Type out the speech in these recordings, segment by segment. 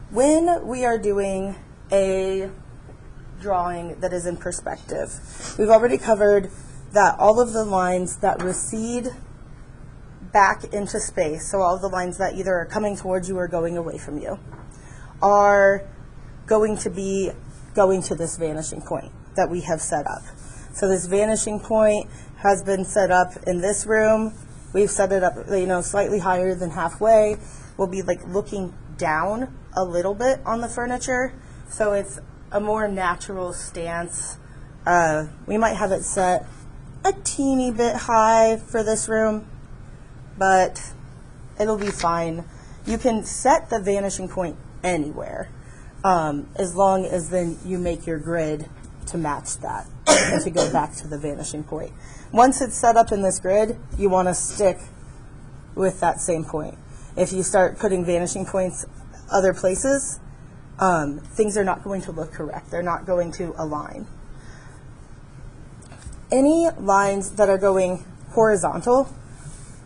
when we are doing a drawing that is in perspective, we've already covered that all of the lines that recede back into space, so all of the lines that either are coming towards you or going away from you, are going to be going to this vanishing point that we have set up. So this vanishing point has been set up in this room. We've set it up, slightly higher than halfway. We'll be like looking down a little bit on the furniture, so it's a more natural stance. We might have it set a teeny bit high for this room, but it'll be fine. You can set the vanishing point anywhere, as long as then you make your grid to match that and to go back to the vanishing point. Once it's set up in this grid, you want to stick with that same point. If you start putting vanishing points other places, things are not going to look correct. They're not going to align. Any lines that are going horizontal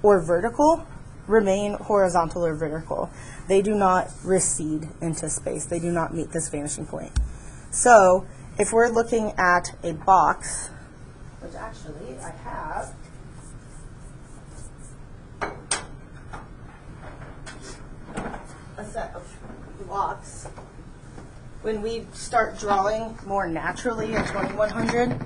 or vertical remain horizontal or vertical. They do not recede into space. They do not meet this vanishing point. So if we're looking at a box, which actually I have, a set of blocks. When we start drawing more naturally in 2100,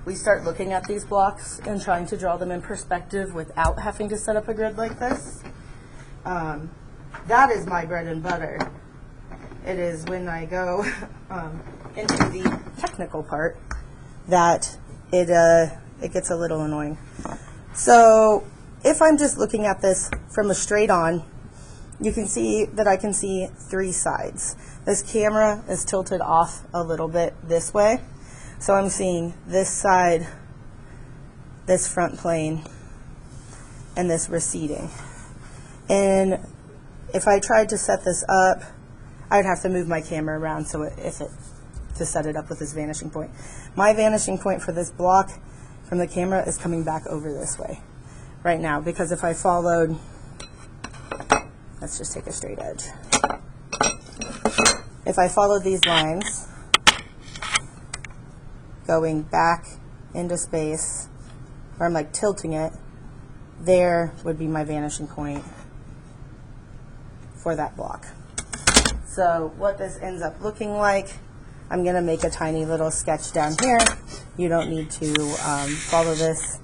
we start looking at these blocks and trying to draw them in perspective without having to set up a grid like this. That is my bread and butter. It is when I go into the technical part that it gets a little annoying. So if I'm just looking at this from a straight on, you can see that I can see three sides. This camera is tilted off a little bit this way, so I'm seeing this side, this front plane, and this receding. And if I tried to set this up, I'd have to move my camera around to set it up with this vanishing point. My vanishing point for this block from the camera is coming back over this way right now, because if I followed, let's just take a straight edge. If I followed these lines going back into space, or I'm like tilting it, there would be my vanishing point for that block. So what this ends up looking like, I'm going to make a tiny little sketch down here. You don't need to follow this.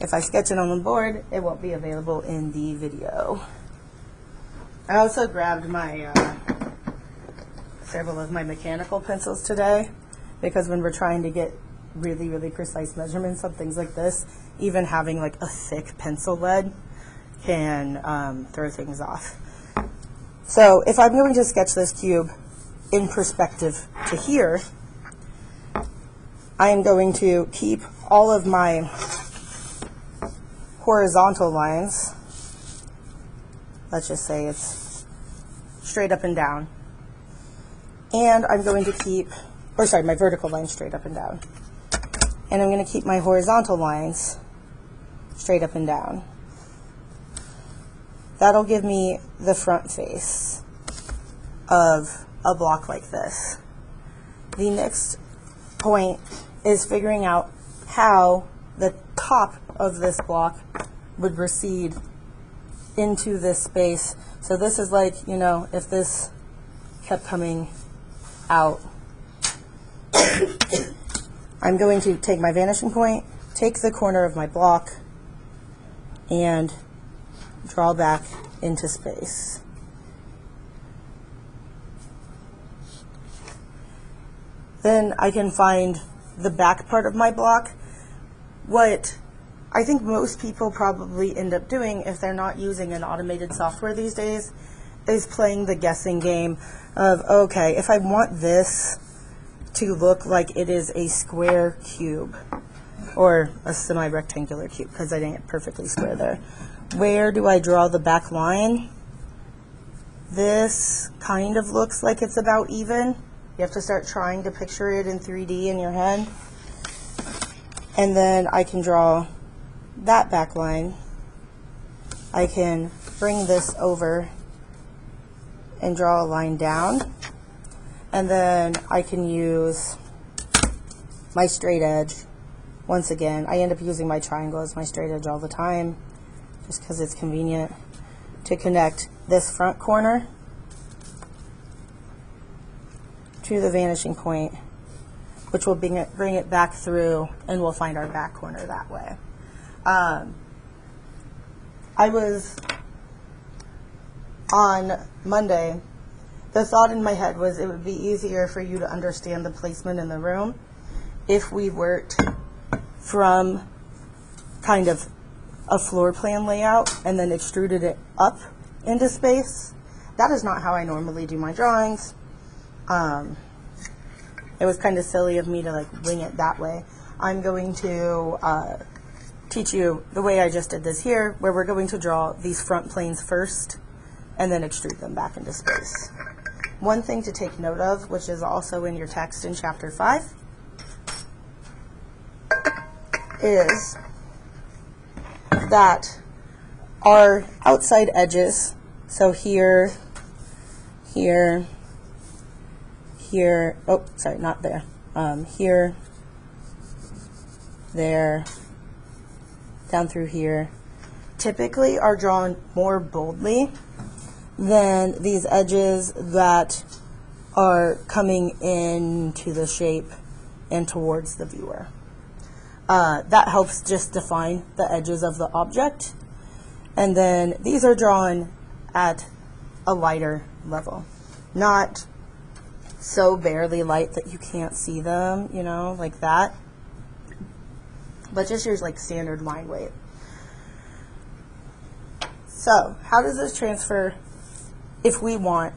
If I sketch it on the board, it won't be available in the video. I also grabbed my several of my mechanical pencils today, because when we're trying to get really, really precise measurements on things like this, even having like a thick pencil lead can throw things off. So if I'm going to sketch this cube in perspective to here, I am going to keep all of my horizontal lines. Let's just say it's straight up and down. And I'm going to keep, my vertical lines straight up and down. And I'm going to keep my horizontal lines straight up and down. That'll give me the front face of a block like this. The next point is figuring out how the top of this block would recede into this space. So this is like, if this kept coming out, I'm going to take my vanishing point, take the corner of my block, and draw back into space. Then I can find the back part of my block. What I think most people probably end up doing, if they're not using an automated software these days, is playing the guessing game of, okay, if I want this to look like it is a square cube, or a semi-rectangular cube, because I didn't get perfectly square there, where do I draw the back line? This kind of looks like it's about even. You have to start trying to picture it in 3D in your head. And then I can draw that back line. I can bring this over and draw a line down. And then I can use my straight edge. Once again, I end up using my triangle as my straight edge all the time, just because it's convenient, to connect this front corner to the vanishing point, which will bring it back through, and we'll find our back corner that way. I was on Monday, the thought in my head was it would be easier for you to understand the placement in the room if we worked from kind of a floor plan layout and then extruded it up into space. That is not how I normally do my drawings. It was kind of silly of me to like wing it that way. I'm going to teach you the way I just did this here, where we're going to draw these front planes first and then extrude them back into space. One thing to take note of, which is also in your text in chapter 5, is that our outside edges, so here, here, here, oh, sorry, not there, here, there, down through here, typically are drawn more boldly than these edges that are coming into the shape and towards the viewer. That helps just define the edges of the object. And then these are drawn at a lighter level, not so barely light that you can't see them, you know, like that, but just use like standard line weight. So how does this transfer if we want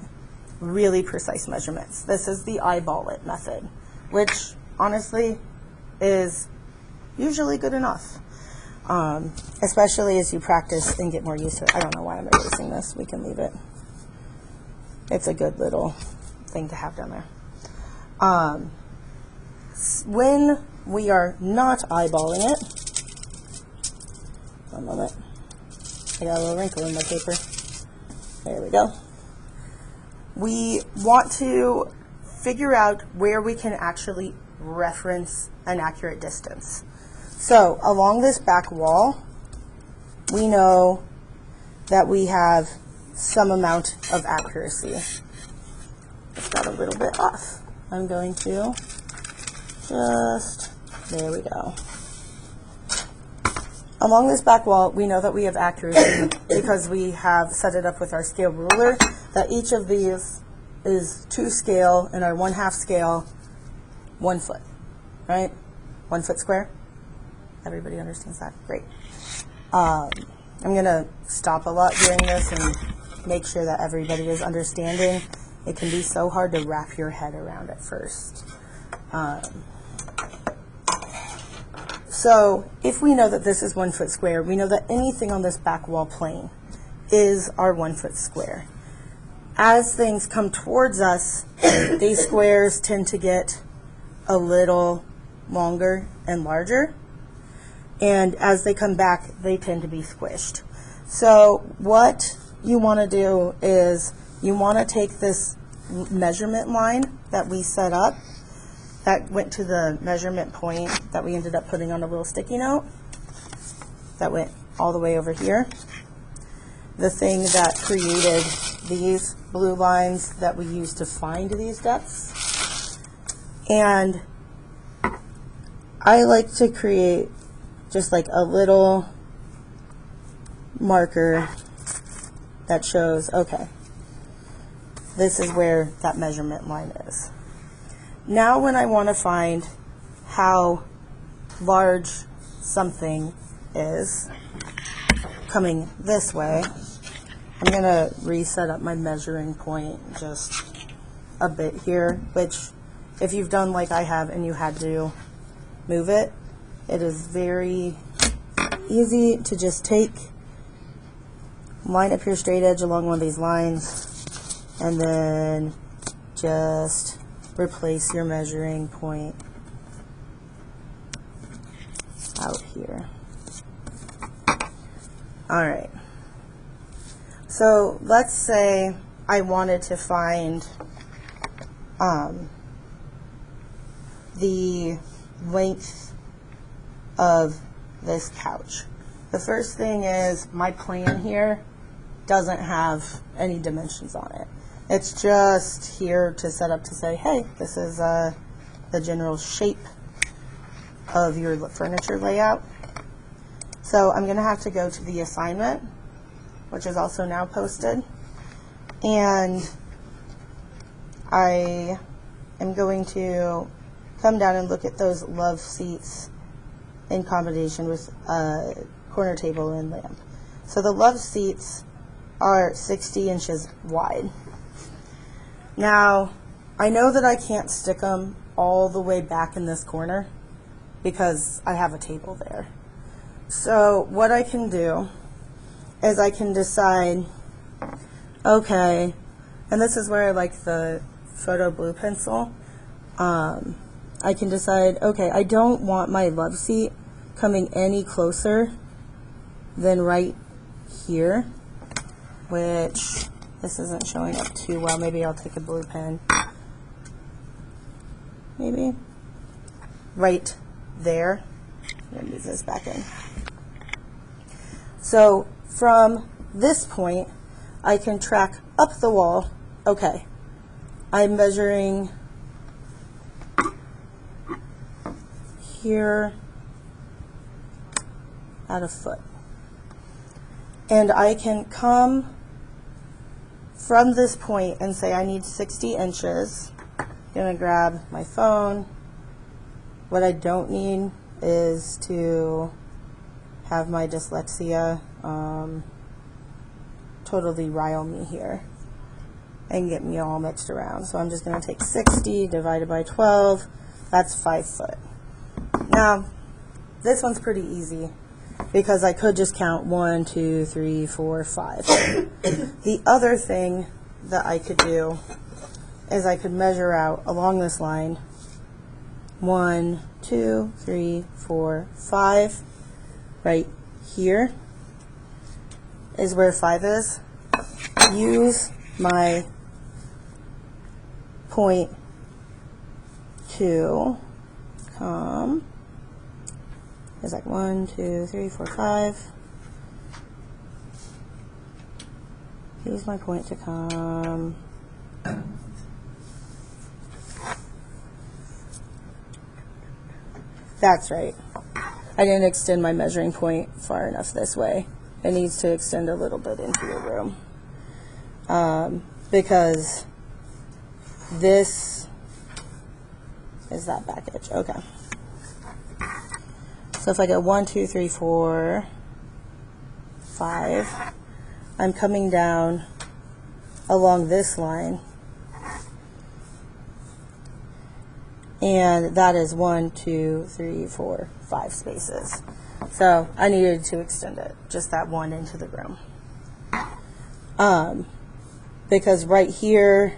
really precise measurements? This is the eyeball it method, which honestly is usually good enough, especially as you practice and get more used to it. I don't know why I'm erasing this. We can leave it. It's a good little thing to have down there. When we are not eyeballing it, one moment, I got a little wrinkle in my paper. There we go. We want to figure out where we can actually reference an accurate distance. So along this back wall, we know that we have some amount of accuracy. It's got a little bit off. I'm going to just, there we go. Along this back wall, we know that we have accuracy because we have set it up with our scale ruler, that each of these is 2 scale and our 1/2 scale 1 foot, right? 1 foot square. Everybody understands that? Great. I'm going to stop a lot during this and make sure that everybody is understanding. It can be so hard to wrap your head around at first. So if we know that this is 1 foot square, we know that anything on this back wall plane is our 1 foot square. As things come towards us, these squares tend to get a little longer and larger. And as they come back, they tend to be squished. So what you want to do is you want to take this measurement line that we set up that went to the measurement point that we ended up putting on a little sticky note that went all the way over here. The thing that created these blue lines that we use to find these depths. And I like to create just like a little marker that shows, okay, this is where that measurement line is. Now when I want to find how large something is coming this way, I'm going to reset up my measuring point just a bit here, which if you've done like I have and you had to move it, it is very easy to just take, line up your straight edge along one of these lines, and then just replace your measuring point out here. All right. So let's say I wanted to find the length of this couch. The first thing is my plan here doesn't have any dimensions on it. It's just here to set up to say, hey, this is the general shape of your furniture layout. So I'm going to have to go to the assignment, which is also now posted, and I am going to come down and look at those love seats in combination with a corner table and lamp. So the love seats are 60 inches wide. Now, I know that I can't stick them all the way back in this corner because I have a table there. So what I can do is I can decide, okay, and this is where I like the photo blue pencil. I can decide, okay, I don't want my love seat coming any closer than right here, which this isn't showing up too well. Maybe I'll take a blue pen. Maybe right there. I'm going to move this back in. So from this point, I can track up the wall. Okay, I'm measuring here at a foot. And I can come from this point and say I need 60 inches. I'm going to grab my phone. What I don't need is to have my dyslexia totally rile me here and get me all mixed around. So I'm just going to take 60 divided by 12. That's 5 foot. Now, this one's pretty easy because I could just count 1, 2, 3, 4, 5. The other thing that I could do is I could measure out along this line 1, 2, 3, 4, 5. Right here is where 5 is. Use my point to come. It's like 1, 2, 3, 4, 5. Use my point to come. That's right. I didn't extend my measuring point far enough this way. It needs to extend a little bit into your room. Because this is that back edge. Okay. So if I go 1, 2, 3, 4, 5, I'm coming down along this line. And that is 1, 2, 3, 4, 5 spaces. So I needed to extend it, just that one into the room. Because right here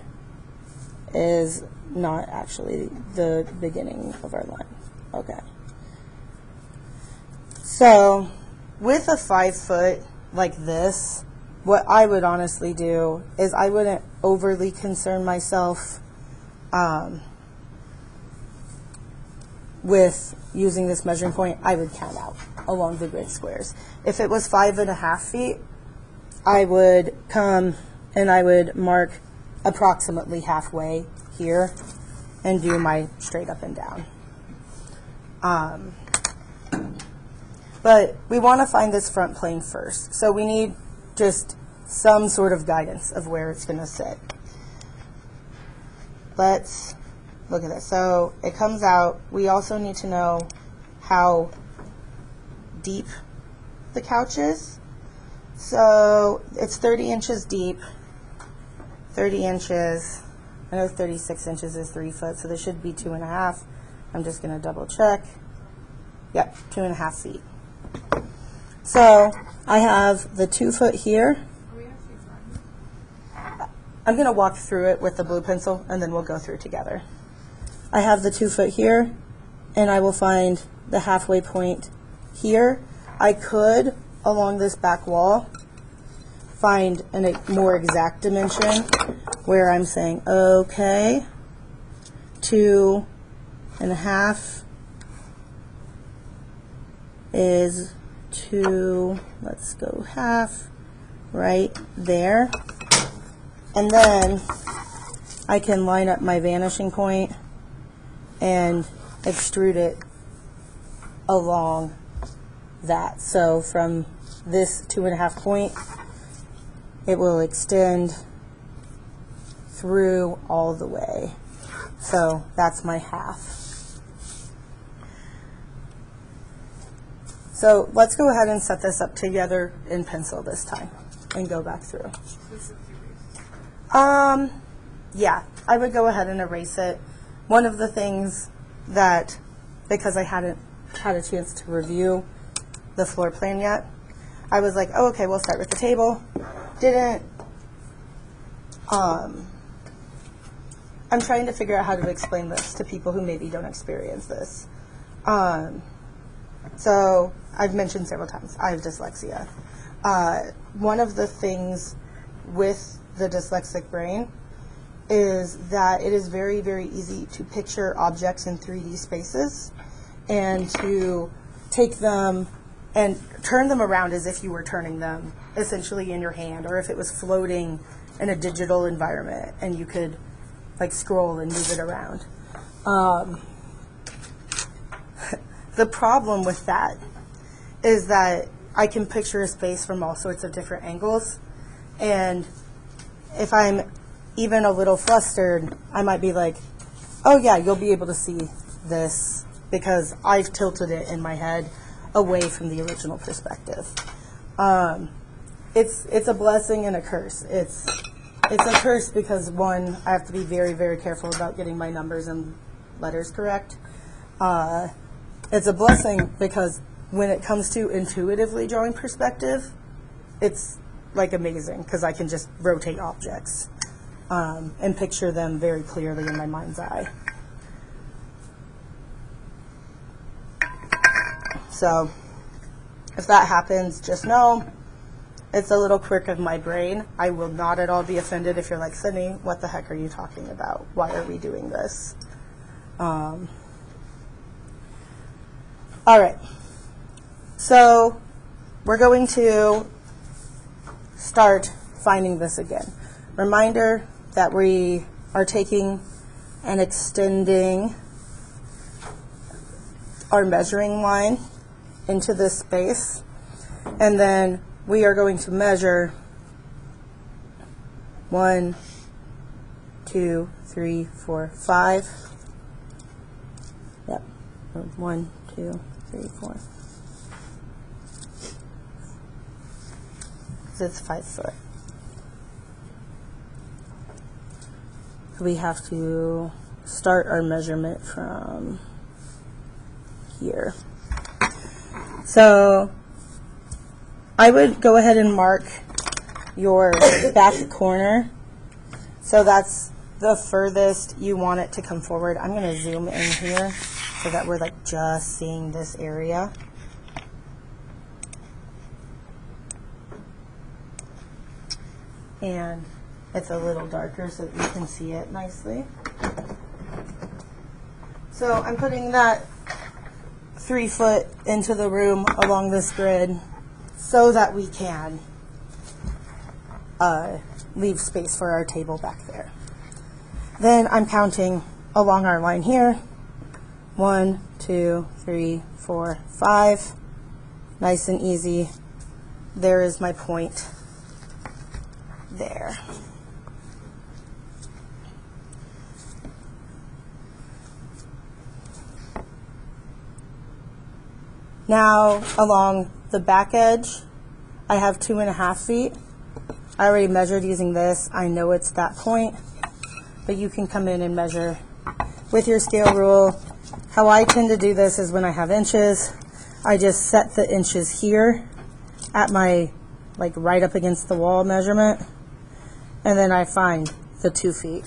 is not actually the beginning of our line. Okay. So with a 5 foot like this, what I would honestly do is I wouldn't overly concern myself with using this measuring point. I would count out along the grid squares. If it was 5.5 feet, I would come and I would mark approximately halfway here and do my straight up and down. But we want to find this front plane first. So we need just some sort of guidance of where it's going to sit. Let's look at this. So it comes out. We also need to know how deep the couch is. So it's 30 inches deep, 30 inches. I know 36 inches is 3 foot, so this should be 2.5. I'm just going to double check. Yep, 2.5 feet. So I have the 2 foot here. I'm going to walk through it with the blue pencil, and then we'll go through together. I have the 2 foot here, and I will find the halfway point here. I could, along this back wall, find a more exact dimension where I'm saying, okay, 2.5 is 2, let's go half, right there. And then I can line up my vanishing point and extrude it along that. So from this 2.5 point, it will extend through all the way. So that's my half. So let's go ahead and set this up together in pencil this time and go back through. Yeah, I would go ahead and erase it. One of the things that, because I hadn't had a chance to review the floor plan yet, I was like, oh, okay, we'll start with the table. I'm trying to figure out how to explain this to people who maybe don't experience this. So I've mentioned several times, I have dyslexia. One of the things with the dyslexic brain is that it is very, very easy to picture objects in 3D spaces and to take them and turn them around as if you were turning them essentially in your hand, or if it was floating in a digital environment and you could like scroll and move it around. The problem with that is that I can picture a space from all sorts of different angles, and if I'm even a little flustered, I might be like, oh yeah, you'll be able to see this because I've tilted it in my head away from the original perspective. It's a blessing and a curse. It's a curse because, one, I have to be very, very careful about getting my numbers and letters correct. It's a blessing because when it comes to intuitively drawing perspective, it's like amazing because I can just rotate objects and picture them very clearly in my mind's eye. So if that happens, just know it's a little quirk of my brain. I will not at all be offended if you're like, Sydney, what the heck are you talking about? Why are we doing this? All right. So we're going to start finding this again. Reminder that we are taking and extending our measuring line into this space, and then we are going to measure 1, 2, 3, 4, 5. Yep. 1, 2, 3, 4. It's 5 foot. We have to start our measurement from here. So I would go ahead and mark your back corner. So that's the furthest you want it to come forward. I'm going to zoom in here so that we're like just seeing this area. And it's a little darker so that you can see it nicely. So I'm putting that 3 foot into the room along this grid so that we can leave space for our table back there. Then I'm counting along our line here. 1, 2, 3, 4, 5. Nice and easy. There is my point there. Now along the back edge, I have 2.5 feet. I already measured using this. I know it's that point, but you can come in and measure with your scale rule. How I tend to do this is when I have inches, I just set the inches here at my, like right up against the wall measurement, and then I find the 2 feet.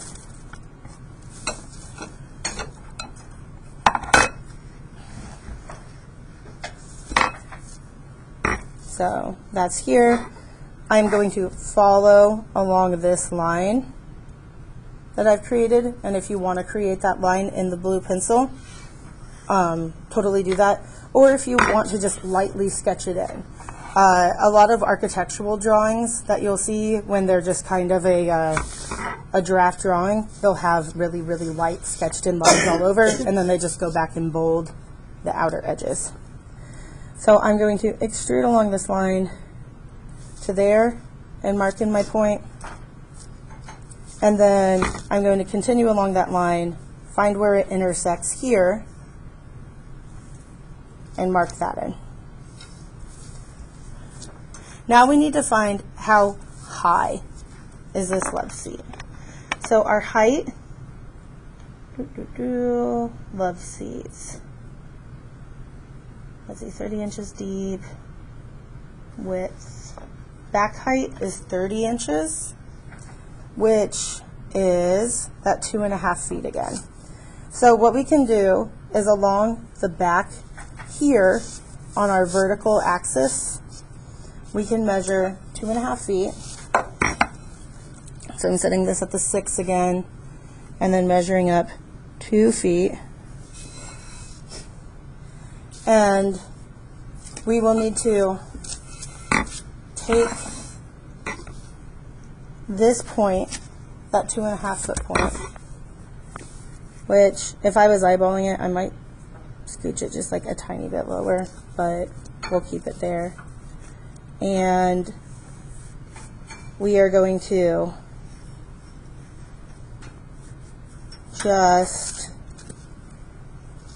So that's here. I'm going to follow along this line that I've created, and if you want to create that line in the blue pencil, totally do that. Or if you want to just lightly sketch it in. A lot of architectural drawings that you'll see when they're just kind of a draft drawing, they'll have really, really light sketched in lines all over, and then they just go back and bold the outer edges. So I'm going to extrude along this line to there and mark in my point. And then I'm going to continue along that line, find where it intersects here, and mark that in. Now we need to find how high is this love seat. So our height, love seats, let's see, 30 inches deep, width, back height is 30 inches, which is that 2.5 feet again. So what we can do is along the back here on our vertical axis, we can measure 2.5 feet. So I'm setting this at the 6 again, and then measuring up 2 feet. And we will need to take this point, that 2.5 foot point, which if I was eyeballing it, I might scooch it just like a tiny bit lower, but we'll keep it there. And we are going to just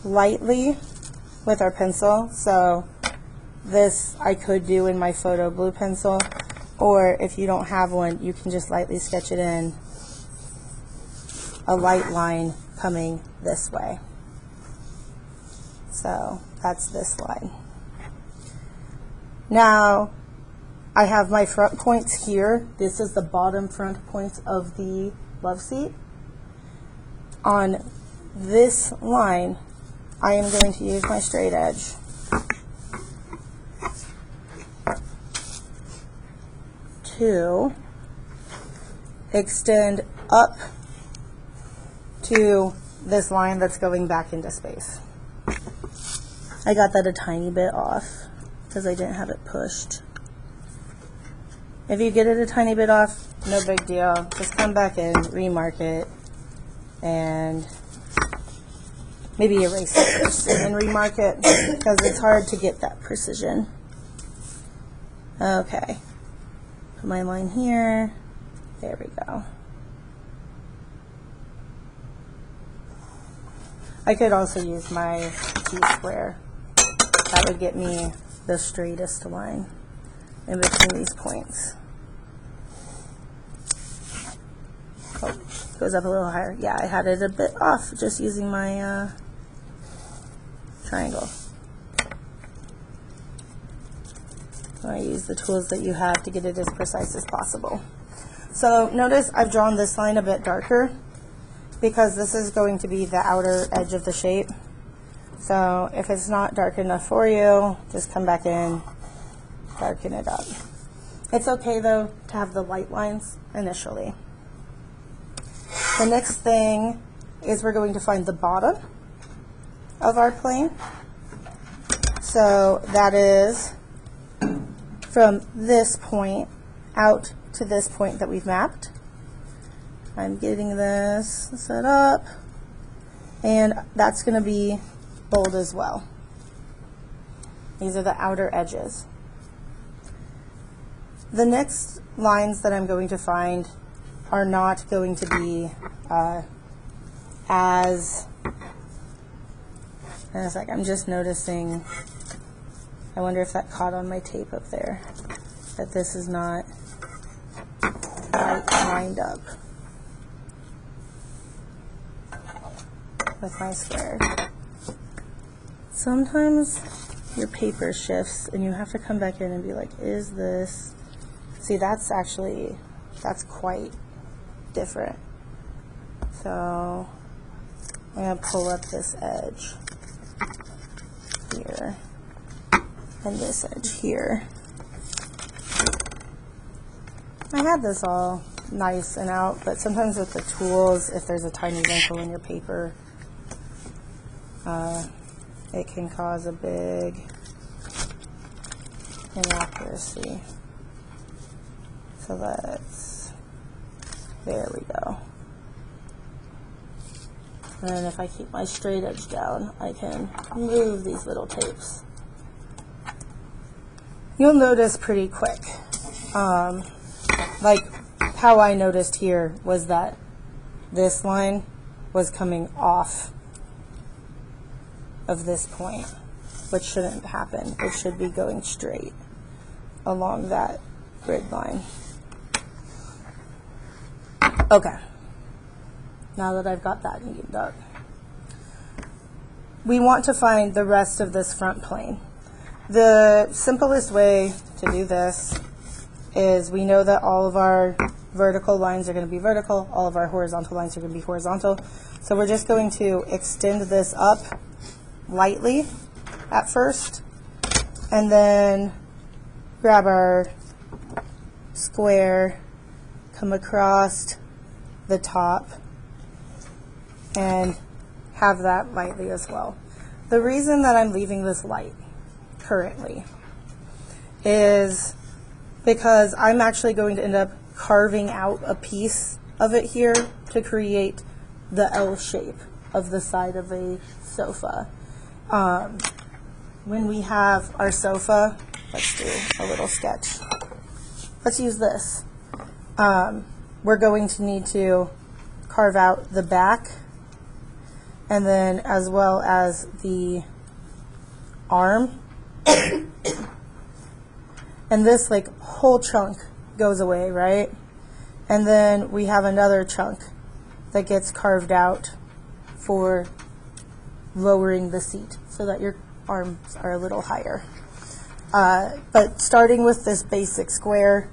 lightly with our pencil. So this I could do in my photo blue pencil, or if you don't have one, you can just lightly sketch it in a light line coming this way. So that's this line. Now I have my front points here. This is the bottom front points of the love seat. On this line, I am going to use my straight edge to extend up to this line that's going back into space. I got that a tiny bit off because I didn't have it pushed. If you get it a tiny bit off, no big deal. Just come back in, remark it, and maybe erase it first and remark it because it's hard to get that precision. Okay. Put my line here. There we go. I could also use my T-square. That would get me the straightest line in between these points. Oh, goes up a little higher. Yeah, I had it a bit off just using my triangle. I use the tools that you have to get it as precise as possible. So notice I've drawn this line a bit darker because this is going to be the outer edge of the shape. So if it's not dark enough for you, just come back in, darken it up. It's okay though to have the light lines initially. The next thing is we're going to find the bottom of our plane. So that is from this point out to this point that we've mapped. I'm getting this set up, and that's going to be bold as well. These are the outer edges. The next lines that I'm going to find are not going to be as, and it's like I'm just noticing, I wonder if that caught on my tape up there, that this is not quite lined up with my square. Sometimes your paper shifts and you have to come back in and be like, is this, see that's actually, that's quite different. So I'm going to pull up this edge here and this edge here. I had this all nice and out, but sometimes with the tools, if there's a tiny wrinkle in your paper, it can cause a big inaccuracy. So there we go. And then if I keep my straight edge down, I can move these little tapes. You'll notice pretty quick, like how I noticed here was that this line was coming off of this point, which shouldn't happen. It should be going straight along that grid line. Okay, now that I've got that neatened up, we want to find the rest of this front plane. The simplest way to do this is we know that all of our vertical lines are going to be vertical, all of our horizontal lines are going to be horizontal. So we're just going to extend this up lightly at first, and then grab our square, come across the top, and have that lightly as well. The reason that I'm leaving this light currently is because I'm actually going to end up carving out a piece of it here to create the L shape of the side of a sofa. When we have our sofa, let's do a little sketch. Let's use this. We're going to need to carve out the back, and then as well as the arm. And this like whole chunk goes away, right? And then we have another chunk that gets carved out for lowering the seat so that your arms are a little higher. But starting with this basic square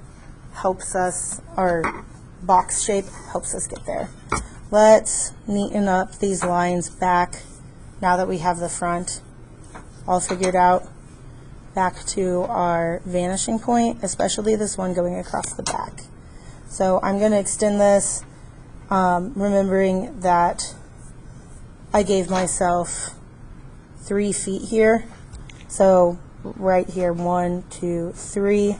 helps us, our box shape helps us get there. Let's neaten up these lines back now that we have the front all figured out, back to our vanishing point, especially this one going across the back. So I'm going to extend this, remembering that I gave myself 3 feet here. So right here, 1, 2, 3.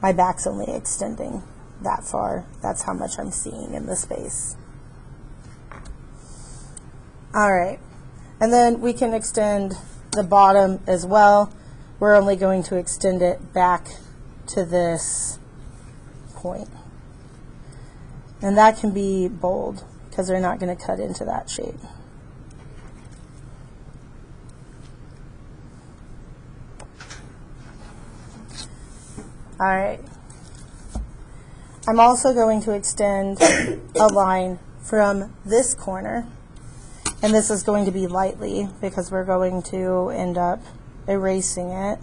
My back's only extending that far. That's how much I'm seeing in the space. All right, and then we can extend the bottom as well. We're only going to extend it back to this point. And that can be bold because they're not going to cut into that shape. All right. I'm also going to extend a line from this corner, and this is going to be lightly because we're going to end up erasing it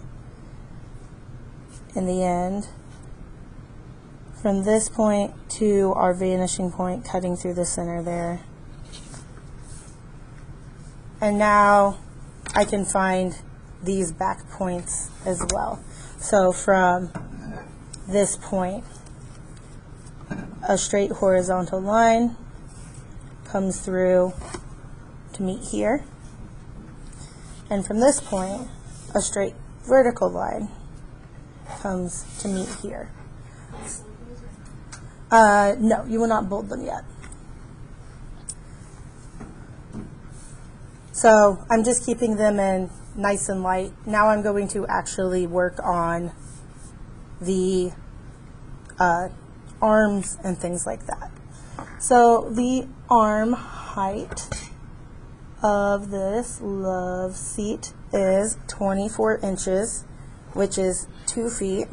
in the end. From this point to our vanishing point, cutting through the center there. And now I can find these back points as well. So from this point, a straight horizontal line comes through to meet here. And from this point, a straight vertical line comes to meet here. No, you will not bold them yet. So I'm just keeping them in nice and light. Now I'm going to actually work on the arms and things like that. So the arm height of this love seat is 24 inches, which is 2 feet.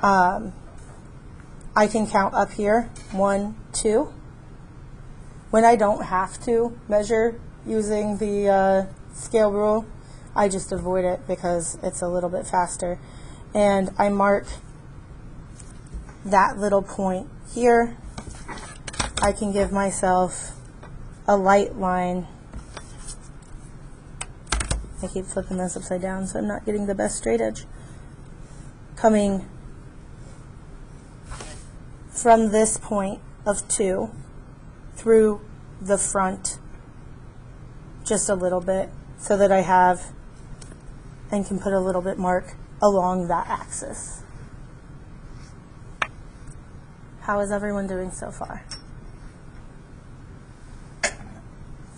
I can count up here, 1, 2. When I don't have to measure using the scale rule, I just avoid it because it's a little bit faster. And I mark that little point here. I can give myself a light line. I keep flipping this upside down so I'm not getting the best straight edge. Coming from this point of 2 through the front just a little bit so that I have and can put a little bit mark along that axis. How is everyone doing so far?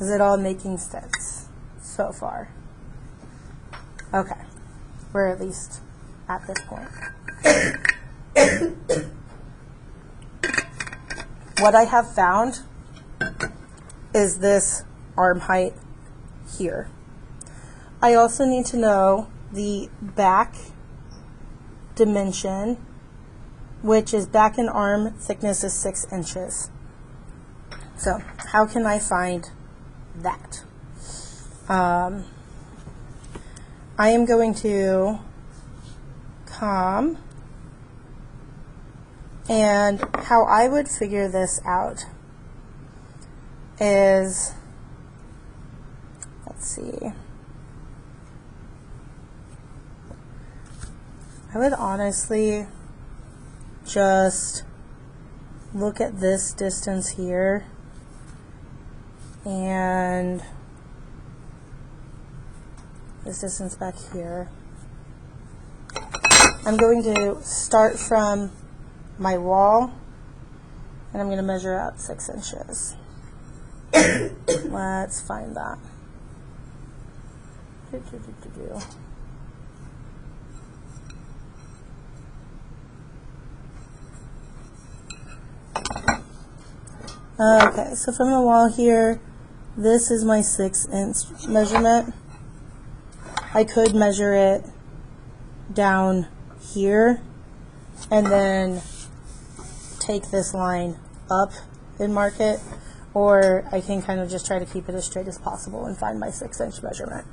Is it all making sense so far? Okay, we're at least at this point. What I have found is this arm height here. I also need to know the back dimension, which is back and arm thickness is 6 inches. So how can I find that? I am going to come, and how I would figure this out is, let's see, I would honestly just look at this distance here and this distance back here. I'm going to start from my wall and I'm going to measure out 6 inches. Let's find that. Okay, so from the wall here, this is my 6-inch measurement. I could measure it down here and then take this line up and mark it, or I can kind of just try to keep it as straight as possible and find my 6-inch measurement.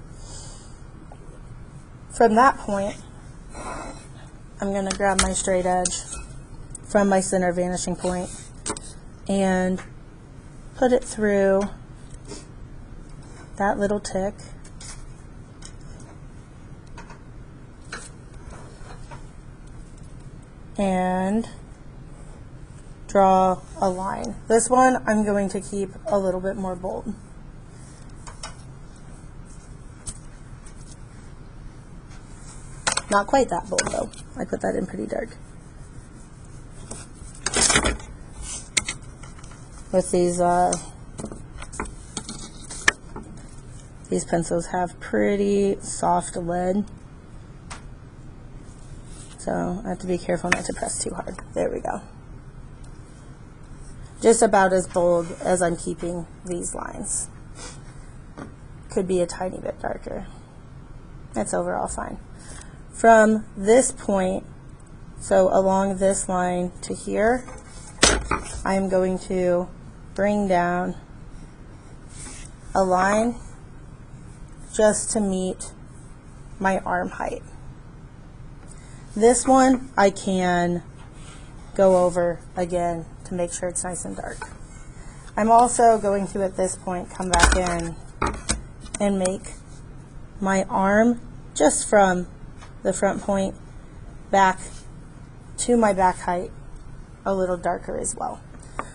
From that point, I'm going to grab my straight edge from my center vanishing point and put it through that little tick and draw a line. This one I'm going to keep a little bit more bold. Not quite that bold though. I put that in pretty dark. With these pencils have pretty soft lead, so I have to be careful not to press too hard. There we go. Just about as bold as I'm keeping these lines. Could be a tiny bit darker. That's overall fine. From this point, so along this line to here, I'm going to bring down a line just to meet my arm height. This one I can go over again to make sure it's nice and dark. I'm also going to, at this point, come back in and make my arm just from the front point back to my back height a little darker as well.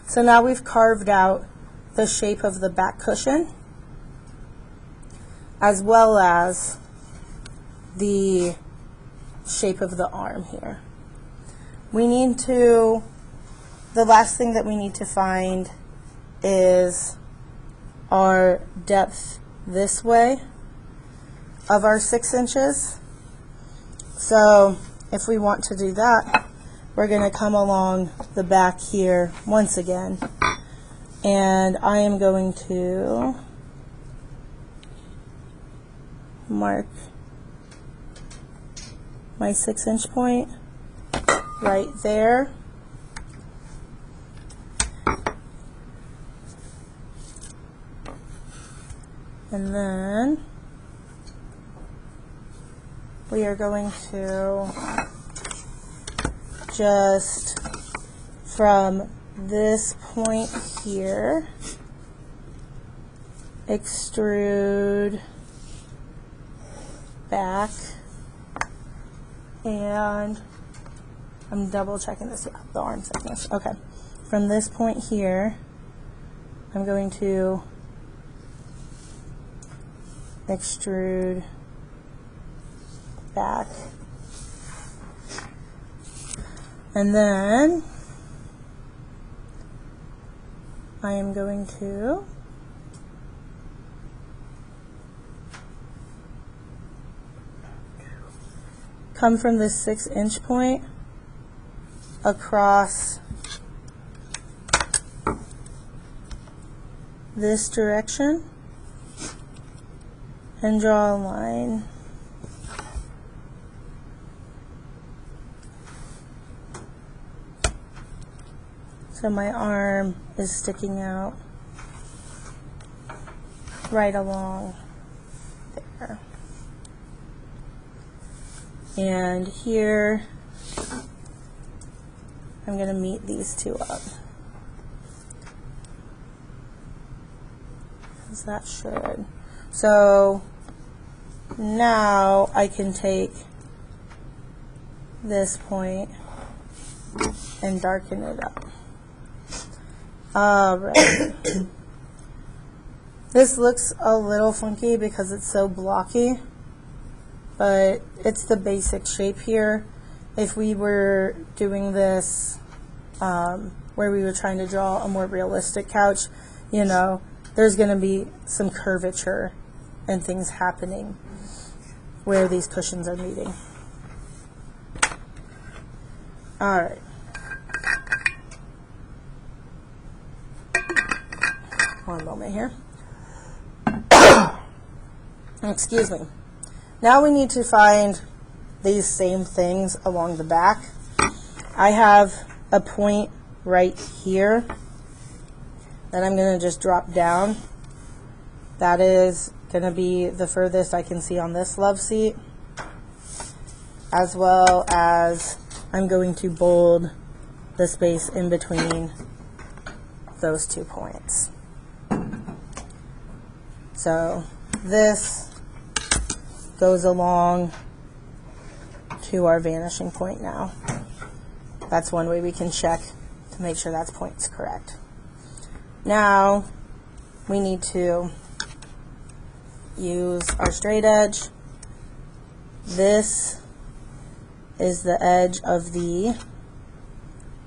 So now we've carved out the shape of the back cushion as well as the shape of the arm here. We need to, the last thing that we need to find is our depth this way of our 6 inches. So if we want to do that, we're going to come along the back here once again, and I am going to mark my 6-inch point right there. And then we are going to just from this point here extrude back, and I'm double checking this, yeah, the arm thickness, okay. from this point here, I'm going to extrude back. And then I am going to come from this 6-inch point across this direction and draw a line. So my arm is sticking out right along there. And here, I'm going to meet these two up. As that should. So now I can take this point and darken it up. Alright. This looks a little funky because it's so blocky, but it's the basic shape here. If we were doing this where we were trying to draw a more realistic couch, you know, there's going to be some curvature and things happening where these cushions are meeting. Alright. One moment here. Excuse me. Now we need to find these same things along the back. I have a point right here that I'm going to just drop down. That is going to be the furthest I can see on this love seat, as well as I'm going to bold the space in between those 2 points. So this goes along to our vanishing point now. That's one way we can check to make sure that point's correct. Now we need to use our straight edge. This is the edge of the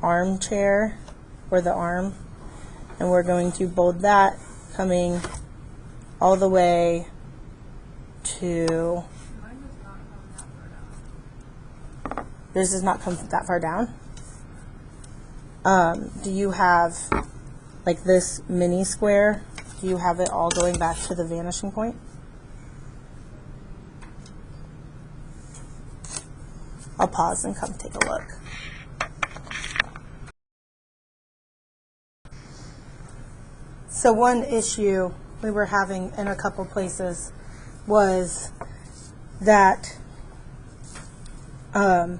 armchair, or the arm, and we're going to bold that coming all the way to... This does not come that far down. Do you have, like this mini square, do you have it all going back to the vanishing point? I'll pause and come take a look. So one issue we were having in a couple places was that our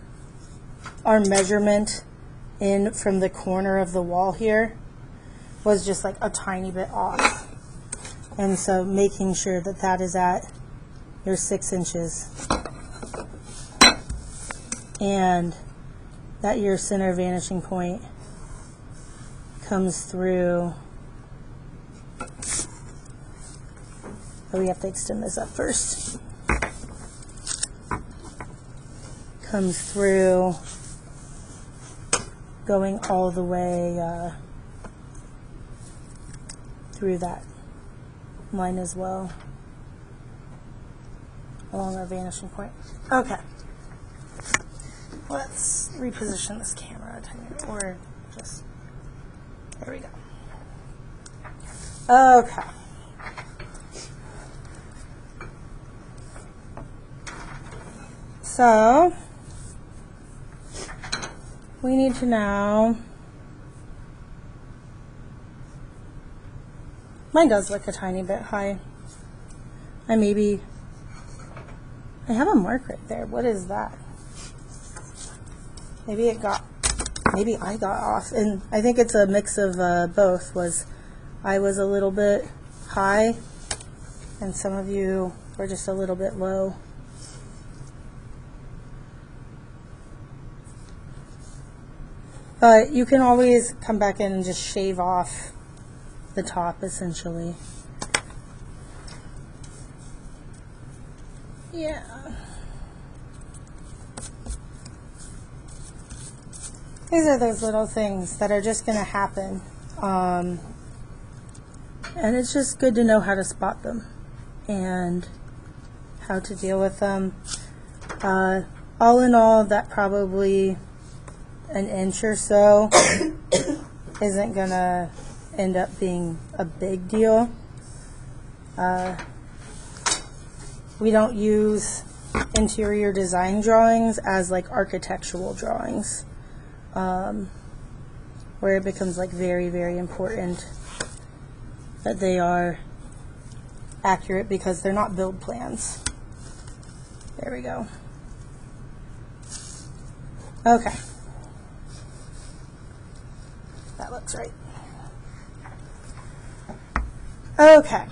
measurement in from the corner of the wall here was just like a tiny bit off. And so making sure that that is at your 6 inches and that your center vanishing point comes through. But we have to extend this up first. Comes through, going all the way through that line as well, along our vanishing point. Okay. Let's reposition this camera a tiny bit, or just, there we go. Okay. So, we need to now, mine does look a tiny bit high. I have a mark right there. What is that? Maybe I got off. And I think it's a mix of both. I was a little bit high and some of you were just a little bit low. But you can always come back in and just shave off the top, essentially. Yeah. These are those little things that are just going to happen. And it's just good to know how to spot them and how to deal with them. All in all, that probably an inch or so isn't going to end up being a big deal. We don't use interior design drawings as like architectural drawings, where it becomes like very, very important that they are accurate because they're not build plans. There we go. Okay. That looks right. Okay.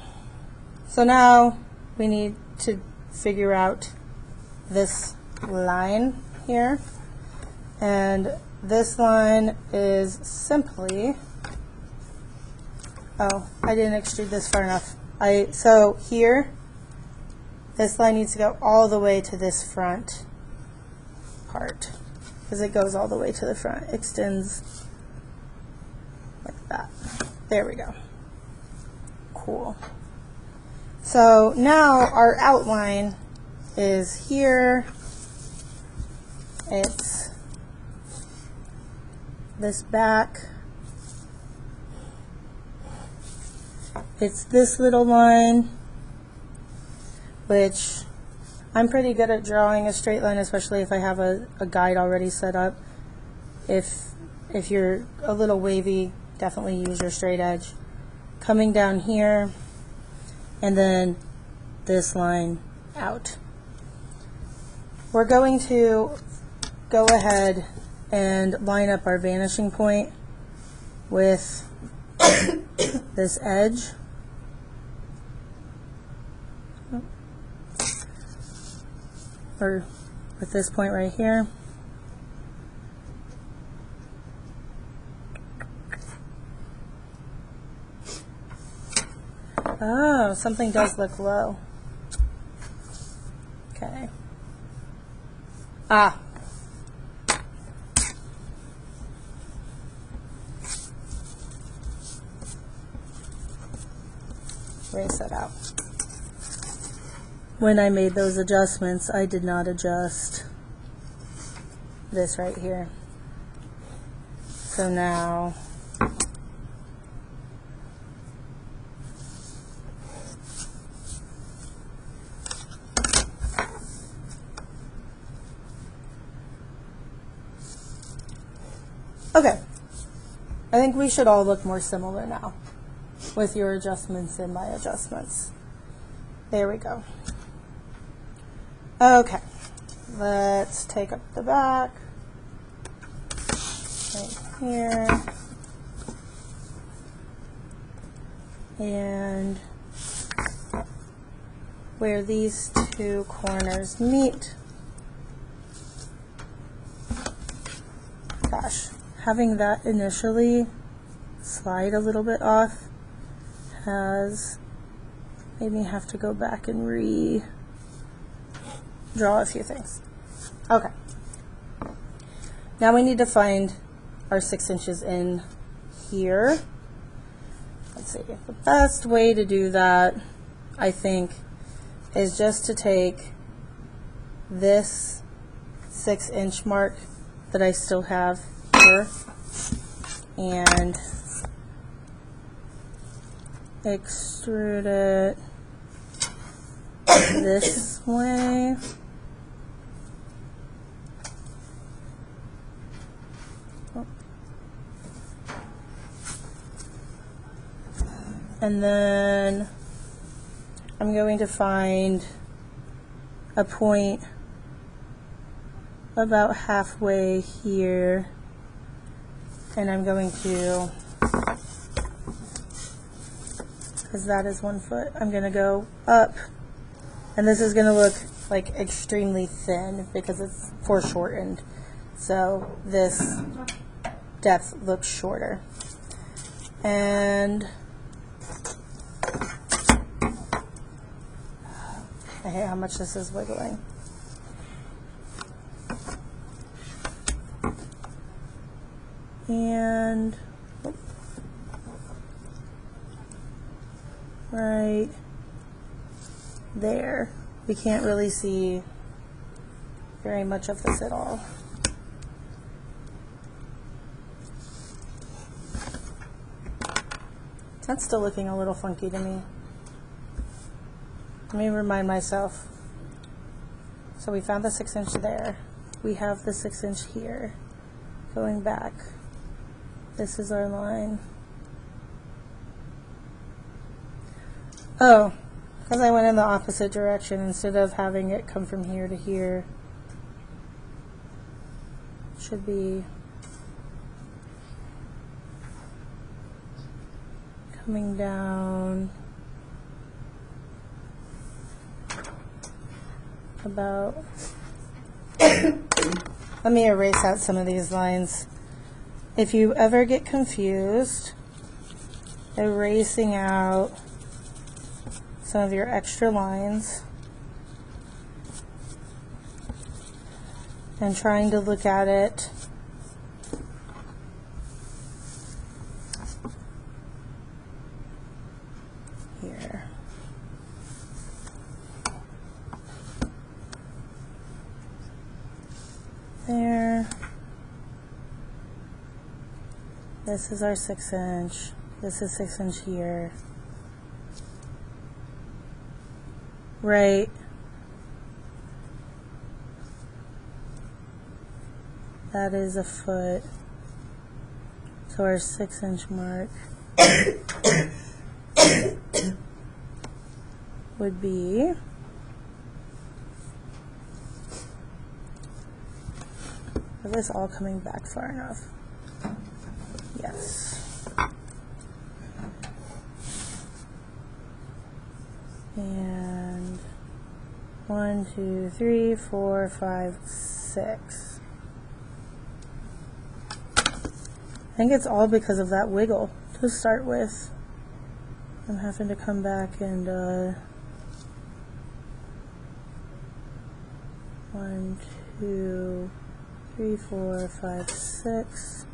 So now we need to figure out this line here. And this line is simply, oh, I didn't extrude this far enough. So here, this line needs to go all the way to this front part, because it goes all the way to the front, extends like that. There we go. Cool. So now our outline is here. It's this back. It's this little line, which I'm pretty good at drawing a straight line, especially if I have a guide already set up. If you're a little wavy, definitely use your straight edge. Coming down here, and then this line out. We're going to go ahead and line up our vanishing point with this edge. Or with this point right here. Oh, something does look low. Okay. Ah. Erase that out. When I made those adjustments, I did not adjust this right here. So now okay. I think we should all look more similar now with your adjustments and my adjustments. There we go. Okay, let's take up the back right here, and where these two corners meet. Gosh, having that initially slide a little bit off has made me have to go back and draw a few things. Okay. Now we need to find our 6 inches in here. Let's see. The best way to do that, I think, is just to take this 6-inch mark that I still have here and extrude it this way. And then I'm going to find a point about halfway here, and I'm going to, because that is 1 foot, I'm going to go up, and this is going to look like extremely thin because it's foreshortened. So this depth looks shorter. And I hate how much this is wiggling. And right there, we can't really see very much of this at all. That's still looking a little funky to me. Let me remind myself. So we found the 6-inch there. We have the 6-inch here. Going back. This is our line. Oh, because I went in the opposite direction instead of having it come from here to here. Should be coming down about. Let me erase out some of these lines. If you ever get confused, erasing out some of your extra lines and trying to look at it here. There. This is our 6-inch. This is 6-inch here. Right. That is a foot. So our 6-inch mark would be is this all coming back far enough? Yes. And 1, 2, 3, 4, 5, 6. I think it's all because of that wiggle to start with. I'm having to come back and 1, 2, 3, 4, 5, 6.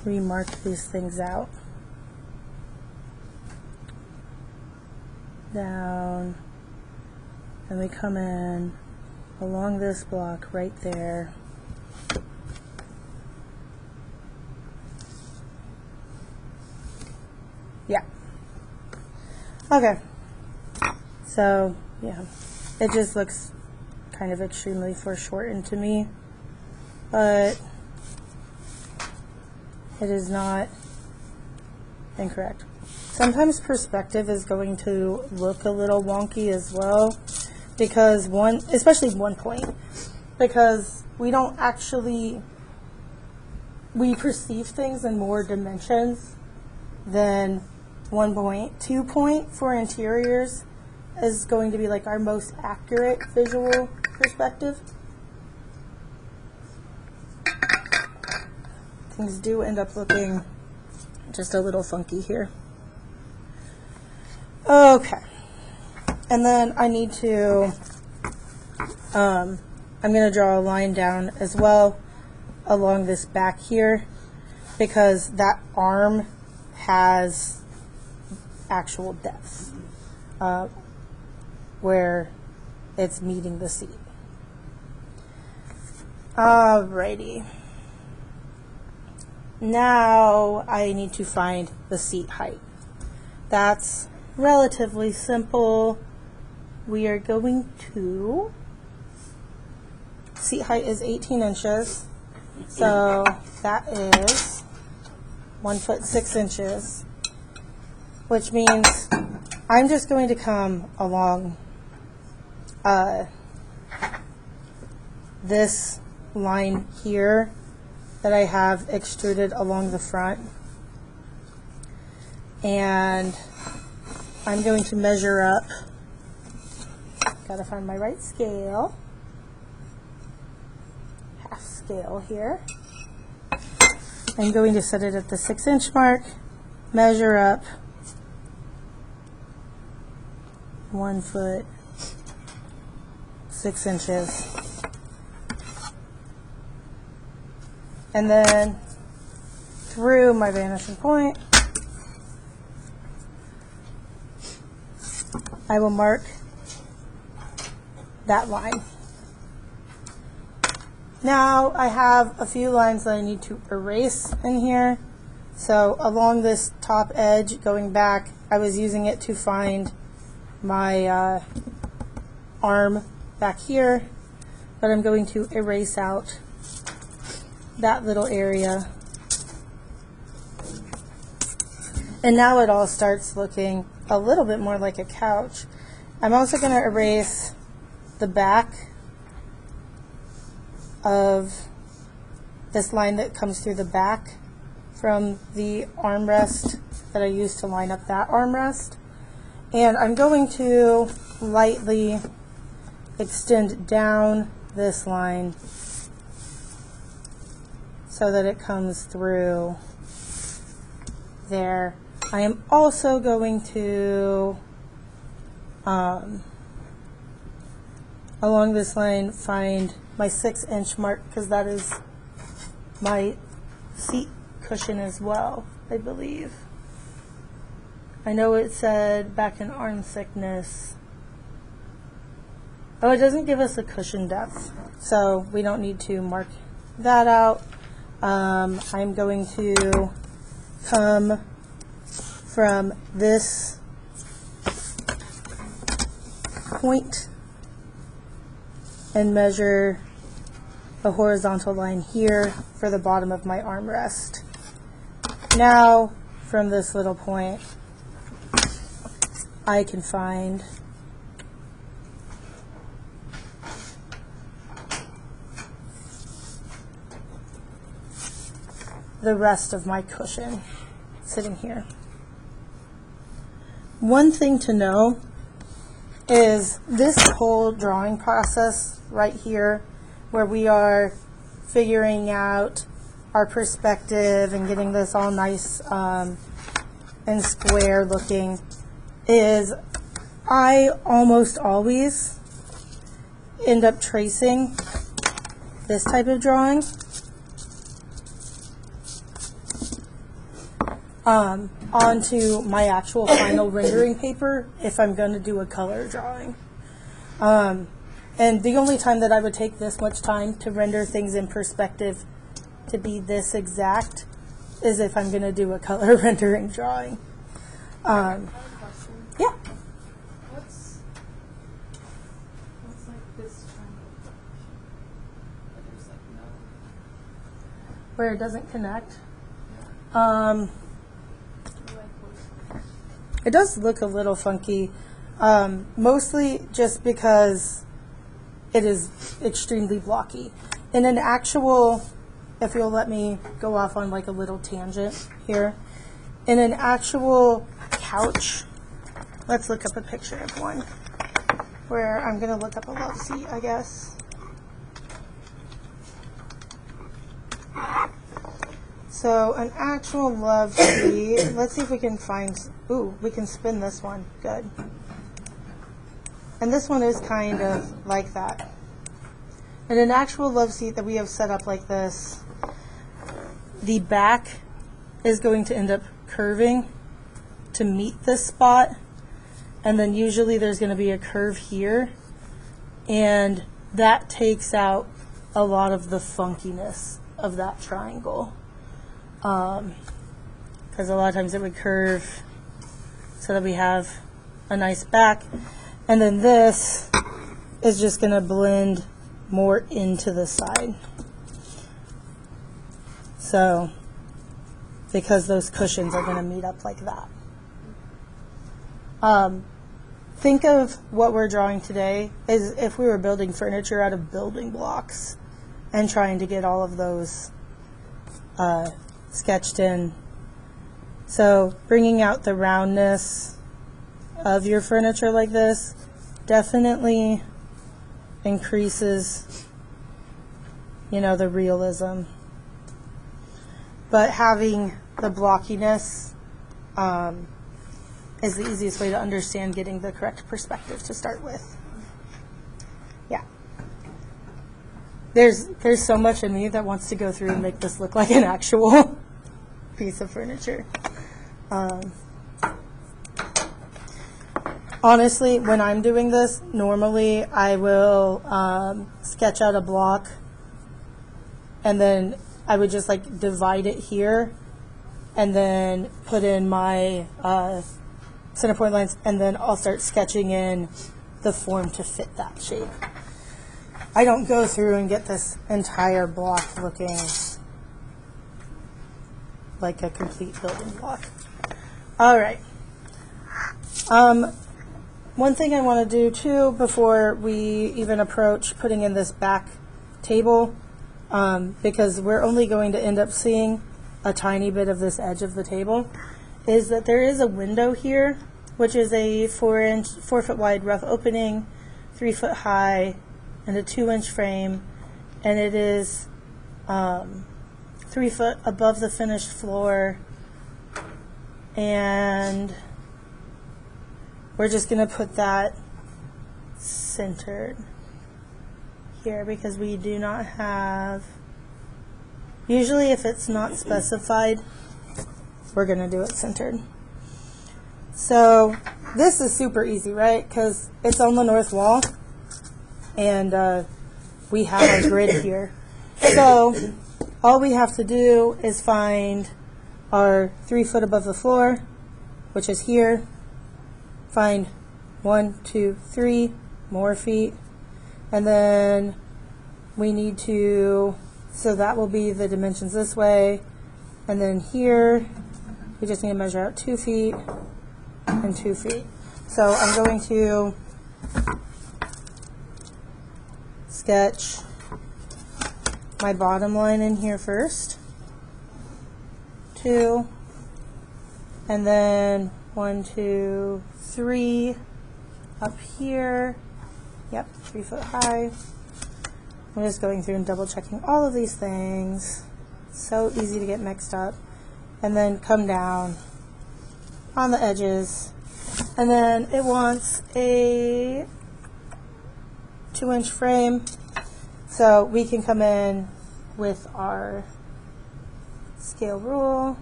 Remark these things out. Down, and we come in along this block right there. Yeah. Okay. So, yeah, it just looks kind of extremely foreshortened to me, but it is not incorrect. Sometimes perspective is going to look a little wonky as well, because especially 1 point, because we don't actually, we perceive things in more dimensions than 1 point. 2 point for interiors is going to be like our most accurate visual perspective. Things do end up looking just a little funky here. Okay, and then I need to, I'm going to draw a line down as well along this back here, because that arm has actual depth where it's meeting the seat. Alrighty. Now I need to find the seat height. That's relatively simple. We are going to, seat height is 18 inches, so that is 1 foot 6 inches, which means I'm just going to come along this line here that I have extruded along the front, and I'm going to measure up. Gotta find my right scale. scale here. I'm going to set it at the 6-inch mark, measure up 1 foot 6 inches, and then through my vanishing point I will mark that line. Now I have a few lines that I need to erase in here. So along this top edge going back, I was using it to find my arm back here, but I'm going to erase out that little area. And now it all starts looking a little bit more like a couch. I'm also going to erase the back of this line that comes through the back from the armrest that I used to line up that armrest. And I'm going to lightly extend down this line so that it comes through there. I am also going to, along this line, find my 6-inch mark, because that is my seat cushion as well, I believe. I know it said back in arm thickness. Oh, it doesn't give us a cushion depth, so we don't need to mark that out. I'm going to come from this point and measure a horizontal line here for the bottom of my armrest. Now, from this little point, I can find the rest of my cushion sitting here. One thing to know is this whole drawing process right here, where we are figuring out our perspective and getting this all nice and square looking, is I almost always end up tracing this type of drawing onto my actual final rendering paper if I'm going to do a color drawing. And the only time that I would take this much time to render things in perspective to be this exact is if I'm going to do a color rendering drawing. Yeah. What's like this triangle? But there's like no. Where it doesn't connect. It does look a little funky, mostly just because it is extremely blocky. In an actual, if you'll let me go off on like a little tangent here, in an actual couch, let's look up a picture of one, where I'm going to look up a love seat, I guess. So an actual love seat, let's see if we can find, ooh, we can spin this one, good. And this one is kind of like that. And an actual love seat that we have set up like this, the back is going to end up curving to meet this spot, and then usually there's going to be a curve here, and that takes out a lot of the funkiness of that triangle. Because a lot of times it would curve so that we have a nice back, and then this is just going to blend more into the side. So, because those cushions are going to meet up like that. Think of what we're drawing today as if we were building furniture out of building blocks and trying to get all of those sketched in. So bringing out the roundness of your furniture like this definitely increases you know, the realism. But having the blockiness is the easiest way to understand getting the correct perspective to start with. Yeah. There's so much in me that wants to go through and make this look like an actual piece of furniture. Honestly, when I'm doing this, normally I will sketch out a block and then I would just like divide it here and then put in my center point lines, and then I'll start sketching in the form to fit that shape. I don't go through and get this entire block looking like a complete building block. All right. One thing I want to do too before we even approach putting in this back table, because we're only going to end up seeing a tiny bit of this edge of the table, is that there is a window here, which is a 4 foot wide rough opening, 3 foot high, and a 2-inch frame, and it is 3 foot above the finished floor, and we're just going to put that centered here because we do not have, usually if it's not specified, we're going to do it centered. So this is super easy, right? Because it's on the north wall and we have our grid here. So all we have to do is find our 3 foot above the floor, which is here. Find 1, 2, 3 more feet, and then we need to, so that will be the dimensions this way, and then here we just need to measure out 2 feet and 2 feet. So I'm going to sketch my bottom line in here first, 2, and then 1, 2, 3 up here. Yep, 3 foot high. I'm just going through and double checking all of these things. So easy to get mixed up. And then come down on the edges. And then it wants a 2-inch frame. So we can come in with our scale rule.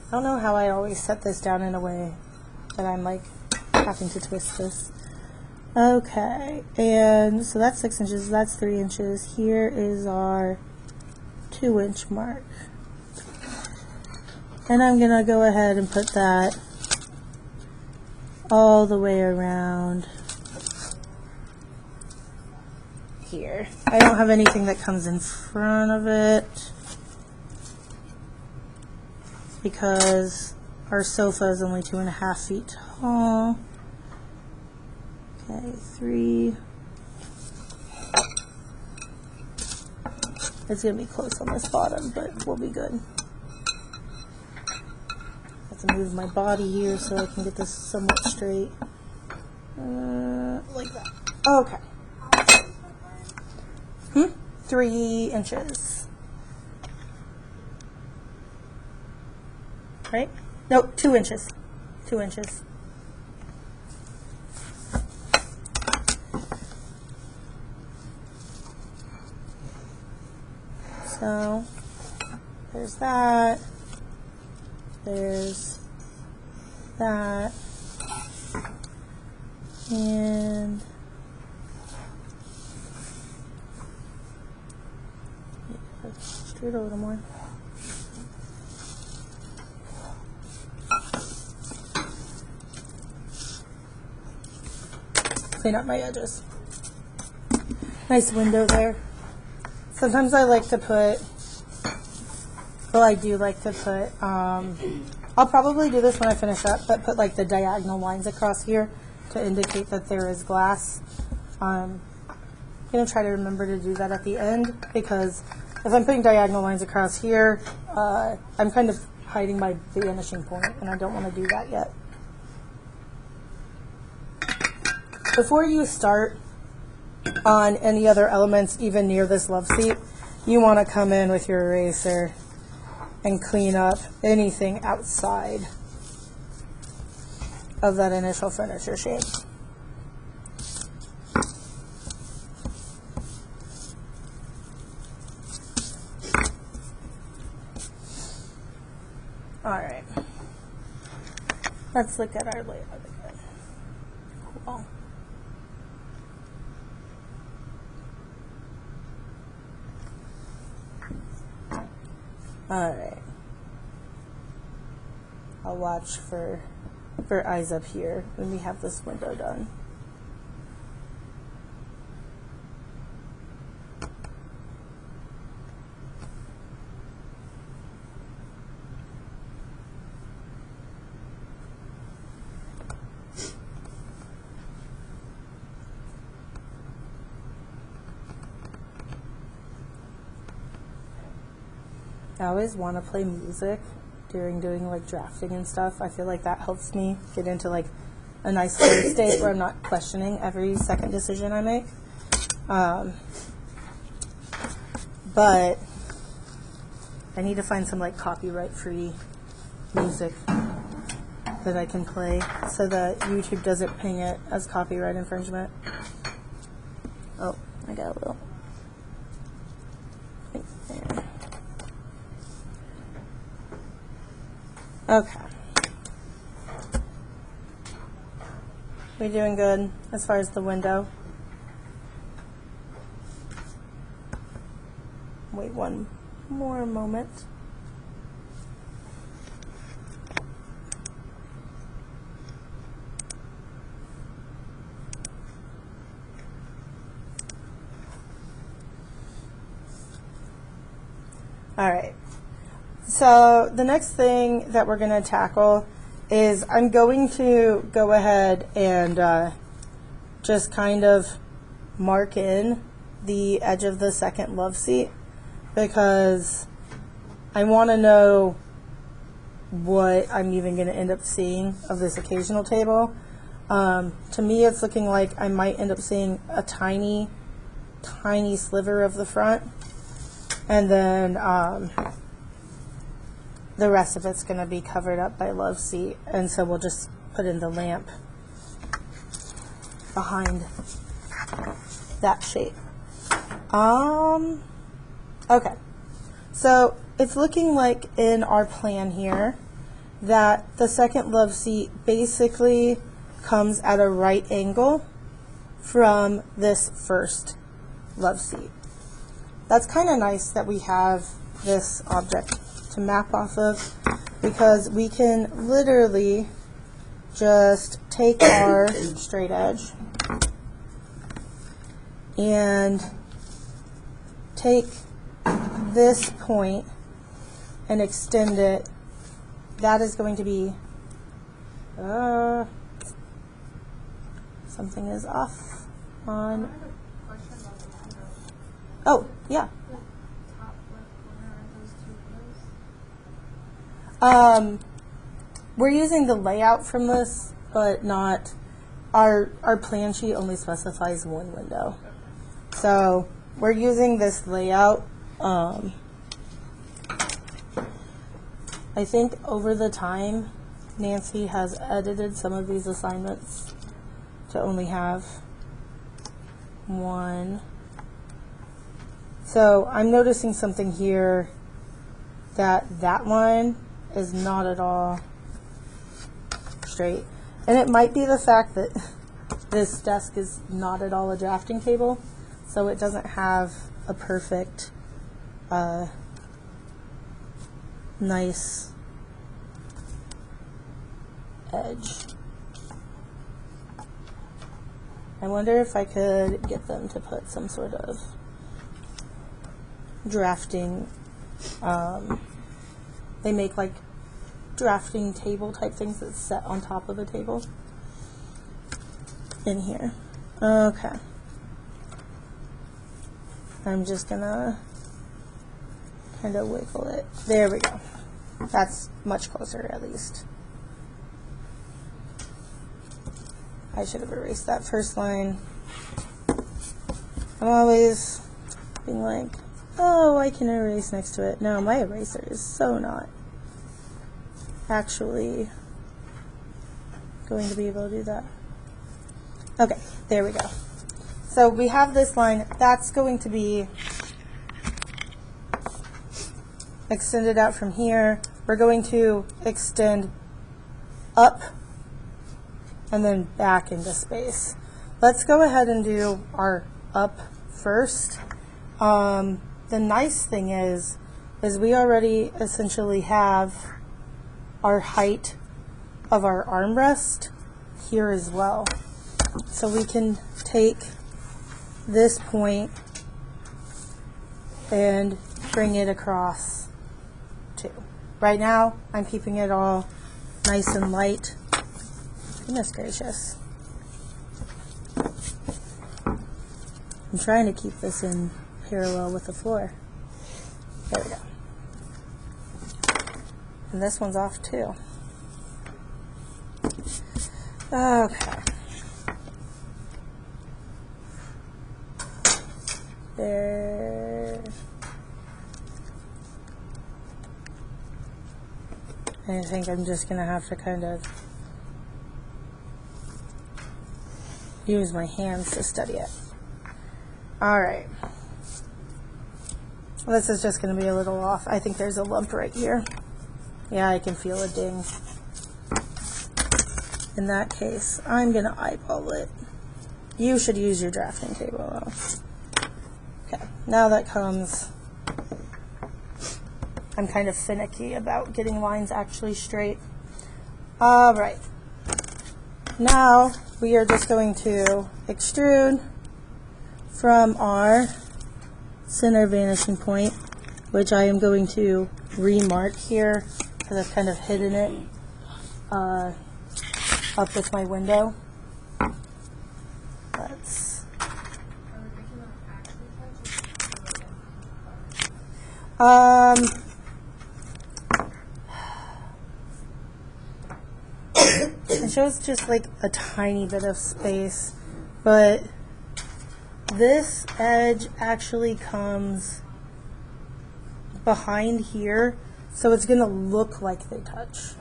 I don't know how I always set this down in a way that I'm like having to twist this. Okay, and so that's 6 inches, that's 3 inches. Here is our 2-inch mark. And I'm gonna go ahead and put that all the way around here. I don't have anything that comes in front of it because our sofa is only 2.5 feet tall. Okay, 3. It's going to be close on this bottom, but we'll be good. I have to move my body here so I can get this somewhat straight. Like that. Okay. 3 inches. Right? No, 2 inches. 2 inches. So there's that. There's that. And straight a little more. Clean up my edges. Nice window there. Sometimes I like to put, well, I do like to put, I'll probably do this when I finish up, but put like the diagonal lines across here to indicate that there is glass. I'm going to try to remember to do that at the end, because if I'm putting diagonal lines across here, I'm kind of hiding my vanishing point, and I don't want to do that yet. Before you start on any other elements even near this love seat, you want to come in with your eraser and clean up anything outside of that initial furniture shape. All right. Let's look at our layout again. Cool. All right. I'll watch for eyes up here when we have this window done. I always want to play music during doing like drafting and stuff. I feel like that helps me get into like a nice flow state where I'm not questioning every second decision I make. But I need to find some like copyright free music that I can play so that YouTube doesn't ping it as copyright infringement. Oh, I got a little. Right there. Okay. We doing good as far as the window? Wait one more moment. All right. So the next thing that we're going to tackle is I'm going to go ahead and just kind of mark in the edge of the second love seat because I want to know what I'm even going to end up seeing of this occasional table. To me, it's looking like I might end up seeing a tiny, tiny sliver of the front, and then the rest of it's going to be covered up by love seat, and so we'll just put in the lamp behind that shape. Okay, so it's looking like in our plan here that the second love seat basically comes at a right angle from this first love seat. That's kind of nice that we have this object to map off of because we can literally just take our straight edge and take this point and extend it. That is going to be something is off on. Oh, yeah. We're using the layout from this, but not our plan sheet only specifies one window. So we're using this layout. I think over the time, Nancy has edited some of these assignments to only have one. So I'm noticing something here that line is not at all straight. And it might be the fact that this desk is not at all a drafting table, so it doesn't have a perfect, nice edge. I wonder if I could get them to put some sort of drafting, they make like drafting table type things that's set on top of a table in here. Okay. I'm just gonna kind of wiggle it. There we go. That's much closer at least. I should have erased that first line. I'm always being like, oh, I can erase next to it. No, my eraser is so not actually going to be able to do that. Okay, there we go. So we have this line. That's going to be extended out from here. We're going to extend up and then back into space. Let's go ahead and do our up first. The nice thing is we already essentially have our height of our armrest here as well. So we can take this point and bring it across too. Right now, I'm keeping it all nice and light. Goodness gracious. I'm trying to keep this in parallel with the floor. There we go. And this one's off too. Okay. There. I think I'm just going to have to kind of use my hands to study it. All right. This is just going to be a little off. I think there's a lump right here. Yeah, I can feel a ding. In that case, I'm going to eyeball it. You should use your drafting table though. Okay, now that comes, I'm kind of finicky about getting lines actually straight. All right. Now we are just going to extrude from our center vanishing point, which I am going to remark here because I've kind of hidden it up with my window. Let's it shows just like a tiny bit of space, but this edge actually comes behind here, so it's going to look like they touch.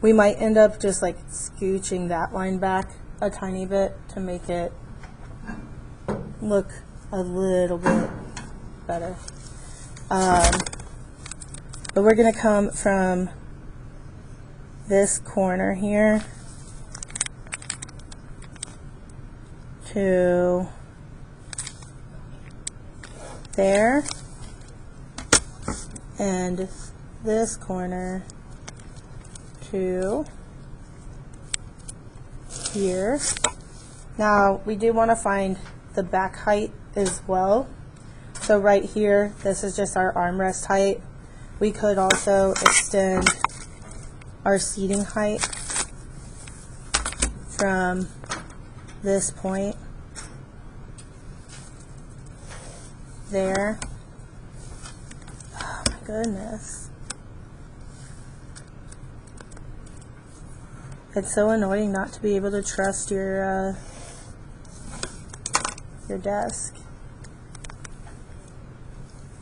We might end up just like scooching that line back a tiny bit to make it look a little bit better. But we're going to come from this corner here to there, and this corner to here. Now we do want to find the back height as well. So right here, this is just our armrest height. We could also extend our seating height from this point there. Oh my goodness. It's so annoying not to be able to trust your desk.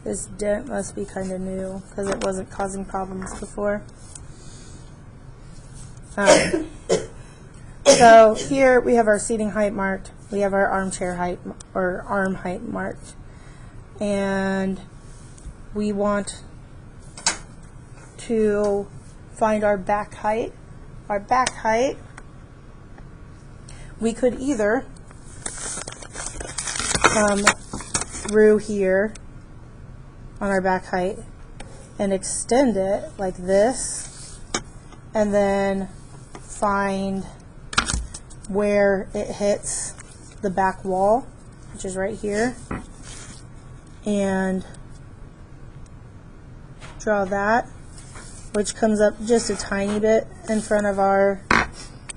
This dent must be kind of new because it wasn't causing problems before. So here we have our seating height marked. We have our armchair height or arm height marked. And we want to find our back height. Our back height, we could either come through here on our back height and extend it like this, and then find where it hits the back wall, which is right here, and draw that, which comes up just a tiny bit in front of our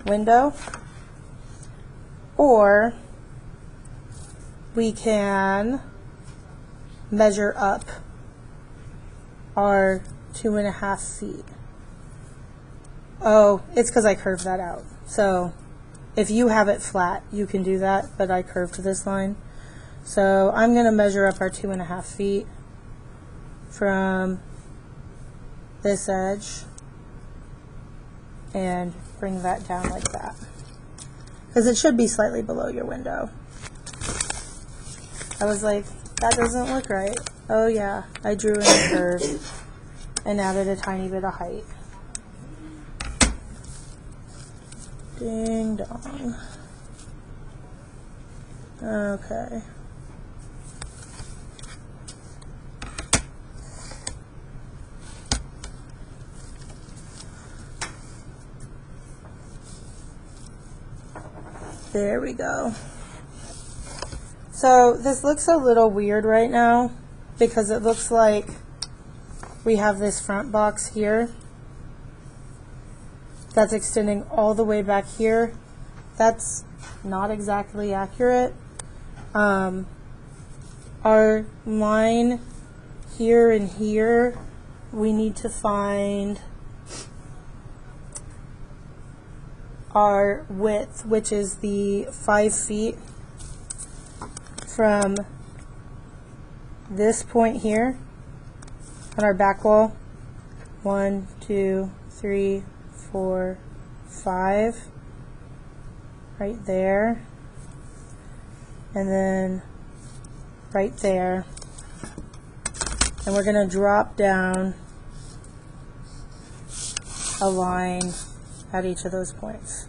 window. Or we can measure up our 2.5 feet. Oh, it's because I curved that out. So if you have it flat, you can do that, but I curved this line. So I'm going to measure up our 2.5 feet from this edge and bring that down like that. Because it should be slightly below your window. I was like, that doesn't look right. Oh yeah, I drew in a curve and added a tiny bit of height. Ding dong. Okay. There we go. So this looks a little weird right now because it looks like we have this front box here that's extending all the way back here. That's not exactly accurate. Our line here and here, we need to find our width, which is the 5 feet from this point here on our back wall. 1, 2, 3, 4, 5, right there, and then right there, and we're going to drop down a line at each of those points.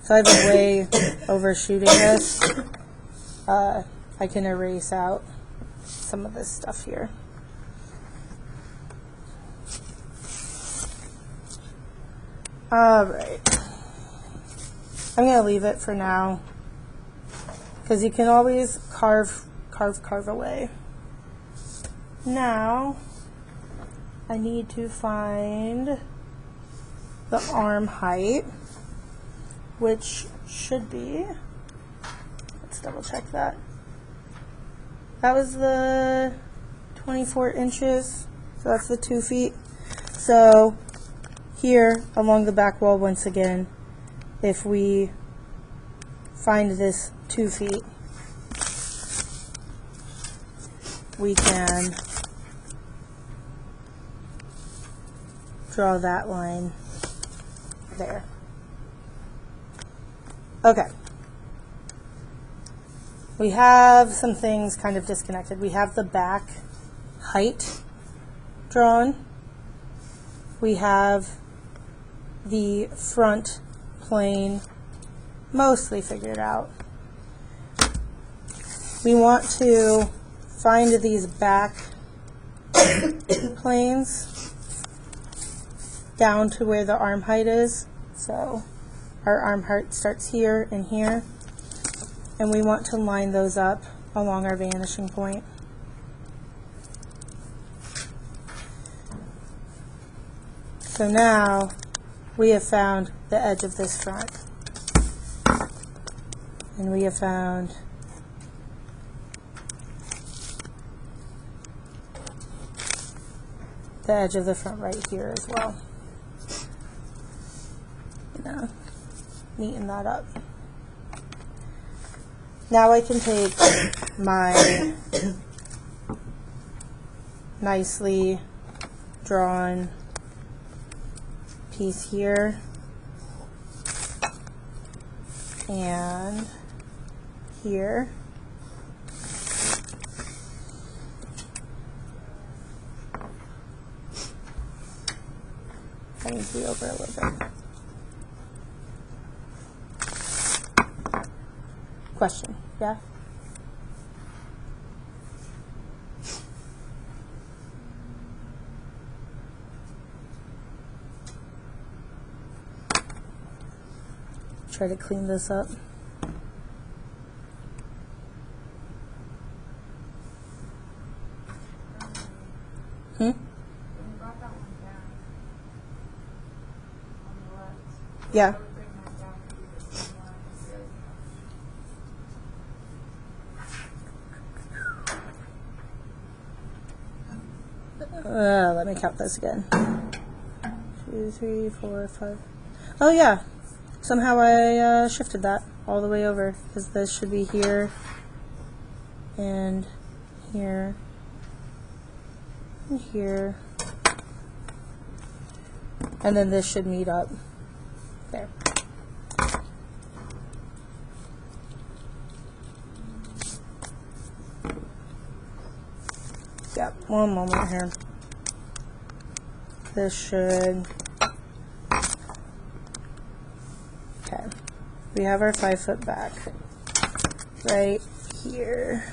So I've been way overshooting this. I can erase out some of this stuff here. Alright. I'm going to leave it for now because you can always carve away. Now, I need to find the arm height, which should be, let's double check that. That was the 24 inches, so that's the 2 feet. So here along the back wall, once again, if we find this 2 feet, we can draw that line there. Okay. We have some things kind of disconnected. We have the back height drawn. We have the front plane mostly figured out. We want to find these back planes down to where the arm height is. So our arm height starts here and here, and we want to line those up along our vanishing point. So now we have found the edge of this front, and we have found the edge of the front right here as well. Neaten that up. Now I can take my nicely drawn piece here and here. I need to be over a little bit. Question, yeah? Try to clean this up. Hmm? Yeah. Let me count this again. 2, 3, 4, 5. Oh yeah, somehow I shifted that all the way over, because this should be here and here and here, and then this should meet up there. Yep, one moment here. This should, okay, we have our 5 foot back right here.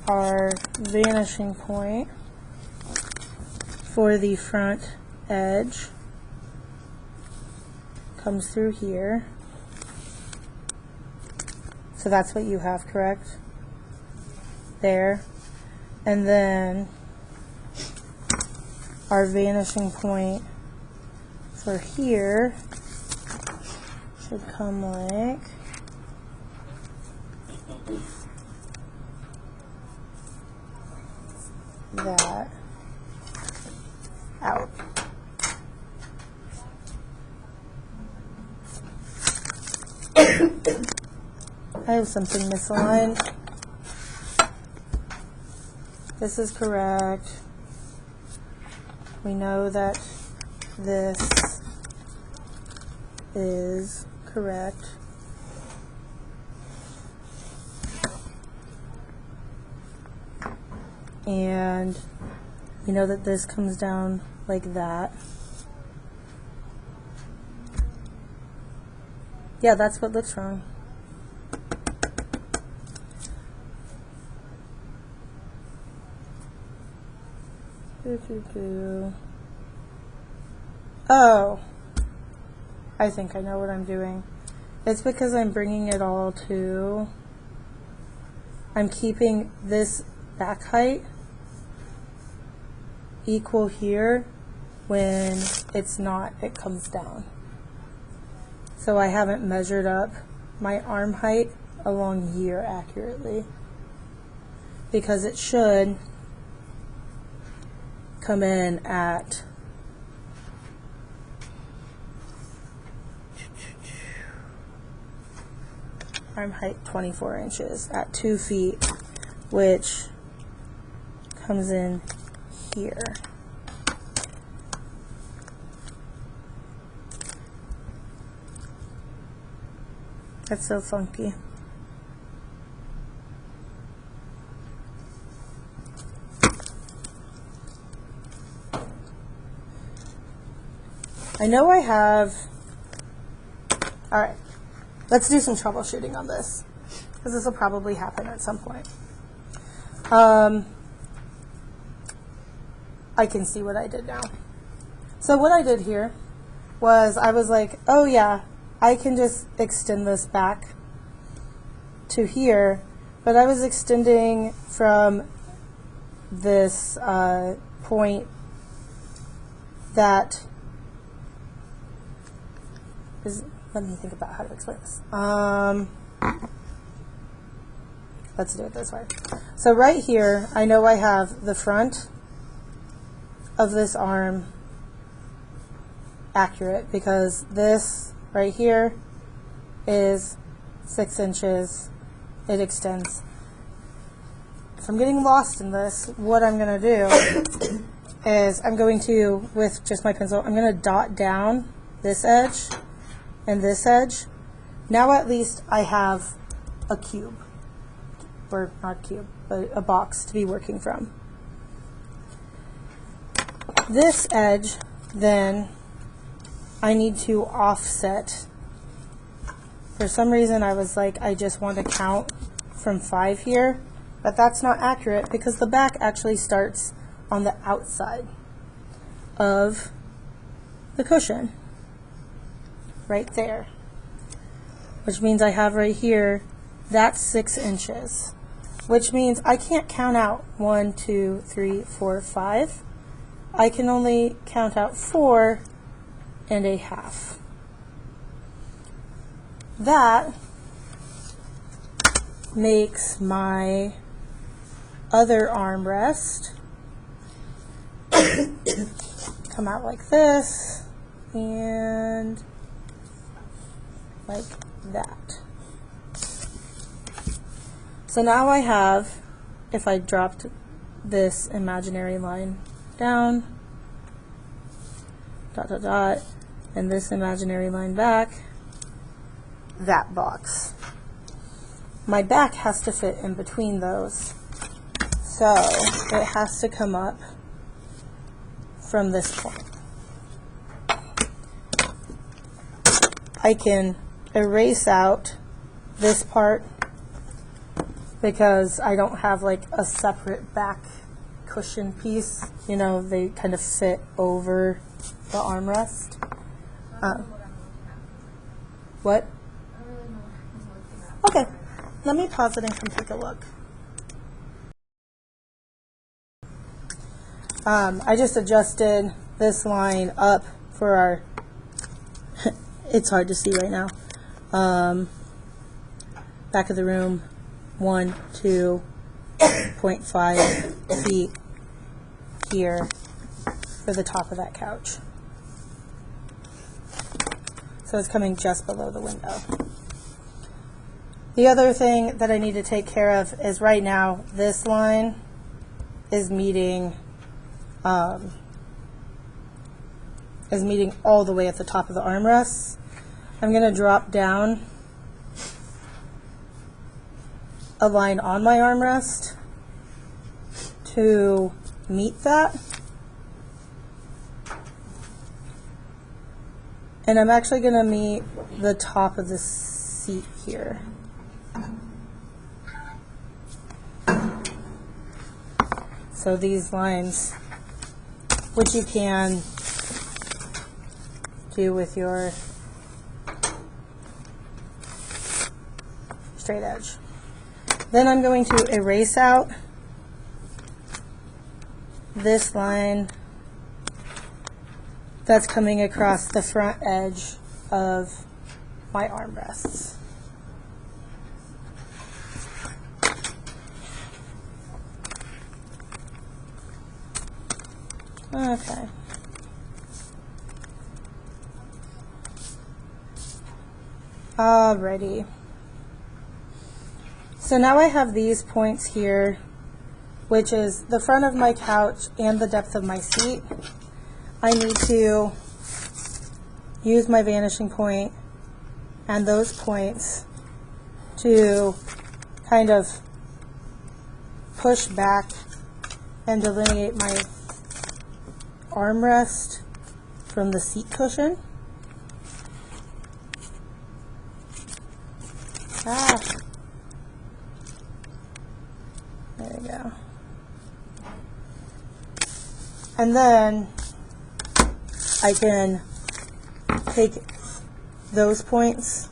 Our vanishing point for the front edge comes through here. So that's what you have, correct? There. And then our vanishing point for here should come like that out. I have something misaligned. This is correct. We know that this is correct. And we know that this comes down like that. Yeah, that's what looks wrong. Oh, I think I know what I'm doing. It's because I'm bringing it all to, I'm keeping this back height equal here. When it's not, it comes down. So I haven't measured up my arm height along here accurately, because it should come in at arm height 24 inches at 2 feet, which comes in here. That's so funky. I know I have, all right, let's do some troubleshooting on this, because this will probably happen at some point. I can see what I did now. So what I did here was I was like, oh yeah, I can just extend this back to here, but I was extending from this point that is, let me think about how to explain this. Let's do it this way. So right here, I know I have the front of this arm accurate, because this right here is 6 inches. It extends. If I'm getting lost in this, what I'm going to do is I'm going to, with just my pencil, I'm going to dot down this edge and this edge. Now at least I have a cube, or not a cube, but a box to be working from. This edge, then, I need to offset. For some reason I was like, I just want to count from 5 here, but that's not accurate, because the back actually starts on the outside of the cushion, right there, which means I have right here, that's 6 inches, which means I can't count out 1, 2, 3, 4, 5. I can only count out 4 1/2. That makes my other armrest come out like this. and like that. So now I have, if I dropped this imaginary line down, dot, dot, dot, and this imaginary line back, that box. My back has to fit in between those. So it has to come up from this point. I can erase out this part because I don't have like a separate back cushion piece. You know, they kind of fit over the armrest. What? Okay, let me pause it and come take a look. I just adjusted this line up for our, it's hard to see right now, back of the room, 2.5 feet here for the top of that couch. So it's coming just below the window. The other thing that I need to take care of is right now this line is meeting all the way at the top of the armrests. I'm going to drop down a line on my armrest to meet that. And I'm actually going to meet the top of the seat here. So these lines, which you can do with your straight edge. Then I'm going to erase out this line that's coming across the front edge of my armrests. Okay. Alrighty. So now I have these points here, which is the front of my couch and the depth of my seat. I need to use my vanishing point and those points to kind of push back and delineate my armrest from the seat cushion. There we go. And then I can take those points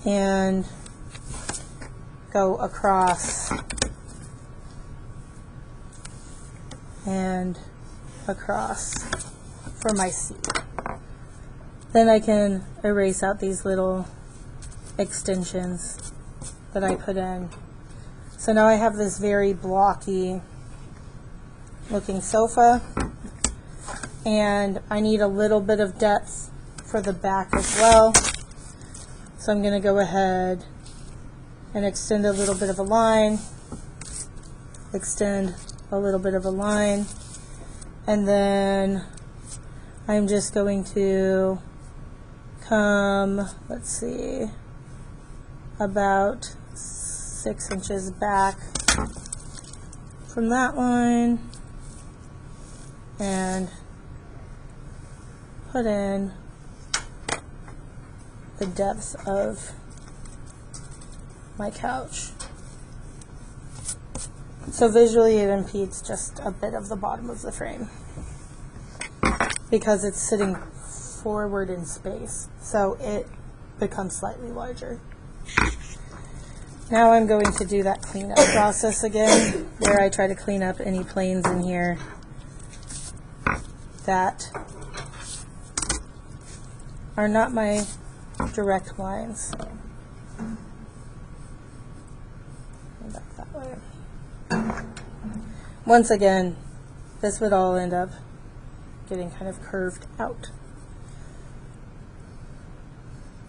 and go across and across for my seat. Then I can erase out these little extensions that I put in. So now I have this very blocky looking sofa, and I need a little bit of depth for the back as well. So I'm going to go ahead and extend a little bit of a line, extend a little bit of a line, and then I'm just going to come, let's see, about 6 inches back from that line and put in the depth of my couch. So visually it impedes just a bit of the bottom of the frame because it's sitting forward in space, so it becomes slightly larger. Now I'm going to do that cleanup process again, where I try to clean up any planes in here that are not my direct lines. way. Once again, this would all end up getting kind of curved out.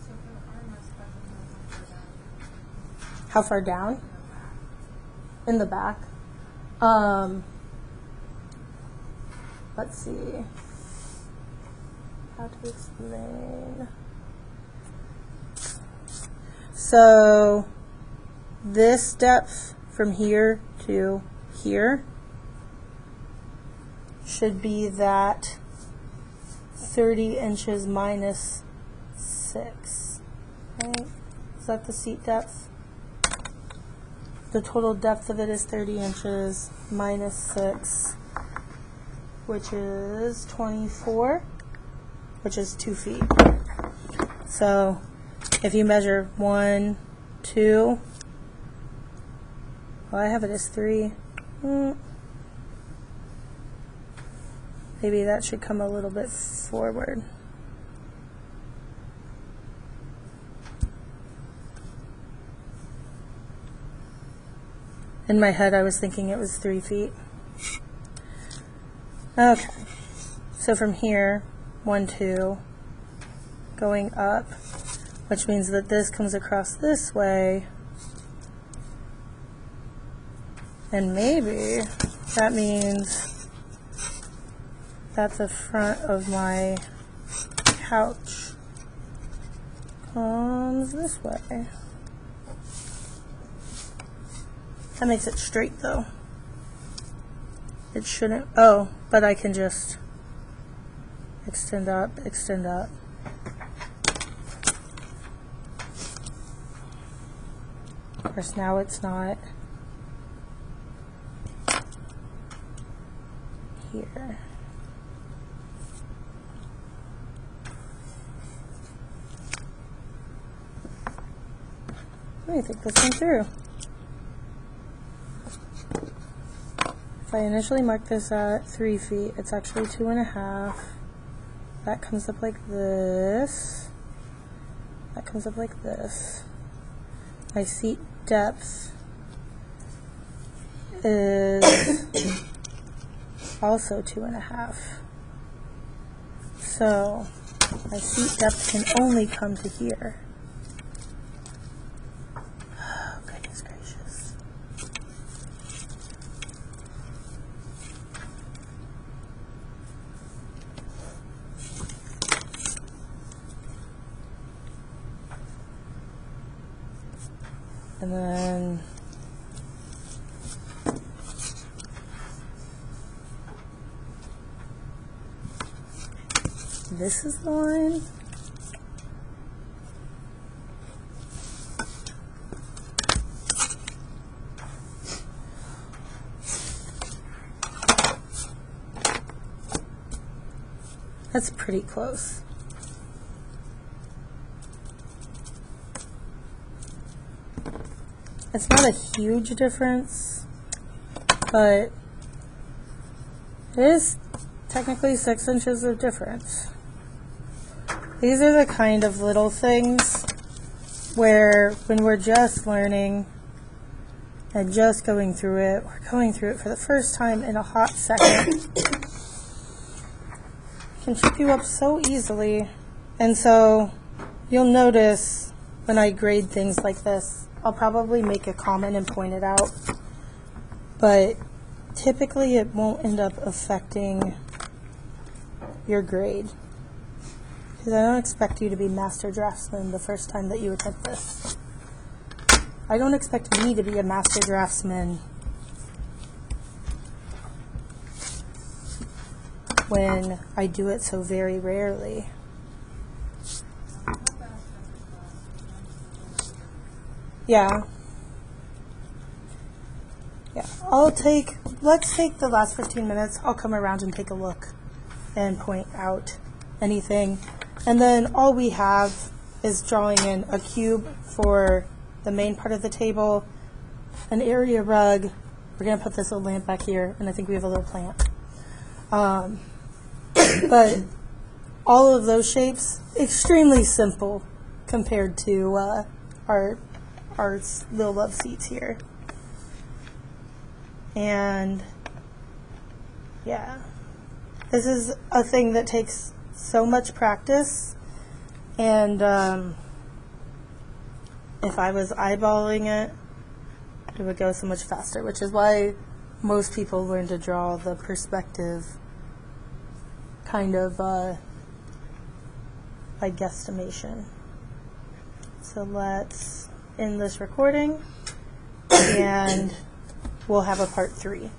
So for the armrest button, How far down? In the back. Let's see. How to explain. So this depth from here to here should be that 30 inches minus 6. Right? Is that the seat depth? The total depth of it is 30 inches minus 6, which is 24, which is 2 feet. So if you measure 1, 2, well, I have it as 3. Maybe that should come a little bit forward. In my head, I was thinking it was 3 feet. Okay. So from here, 1, 2, going up, which means that this comes across this way. And maybe that means that the front of my couch comes this way. That makes it straight though. It shouldn't, oh, but I can just extend up, extend up. Of course now it's not here. Let me think this one through. If I initially mark this at 3 feet, it's actually 2.5. That comes up like this. That comes up like this. My seat depth is also 2.5. So my seat depth can only come to here. Oh, goodness gracious. And then this is the line. That's pretty close. It's not a huge difference, but it is technically 6 inches of difference. These are the kind of little things where when we're just learning and just going through it, we're going through it for the first time in a hot second. It can trip you up so easily. And so you'll notice when I grade things like this, I'll probably make a comment and point it out, but typically it won't end up affecting your grade, because I don't expect you to be master draftsman the first time that you attempt this. I don't expect me to be a master draftsman when I do it so very rarely. Yeah. Yeah. Let's take the last 15 minutes. I'll come around and take a look and point out anything. And then all we have is drawing in a cube for the main part of the table, an area rug. We're going to put this little lamp back here, and I think we have a little plant. But all of those shapes, extremely simple compared to our little love seats here. And yeah, this is a thing that takes so much practice, and if I was eyeballing it, it would go so much faster, which is why most people learn to draw the perspective kind of by guesstimation. So let's end this recording, and we'll have a part 3.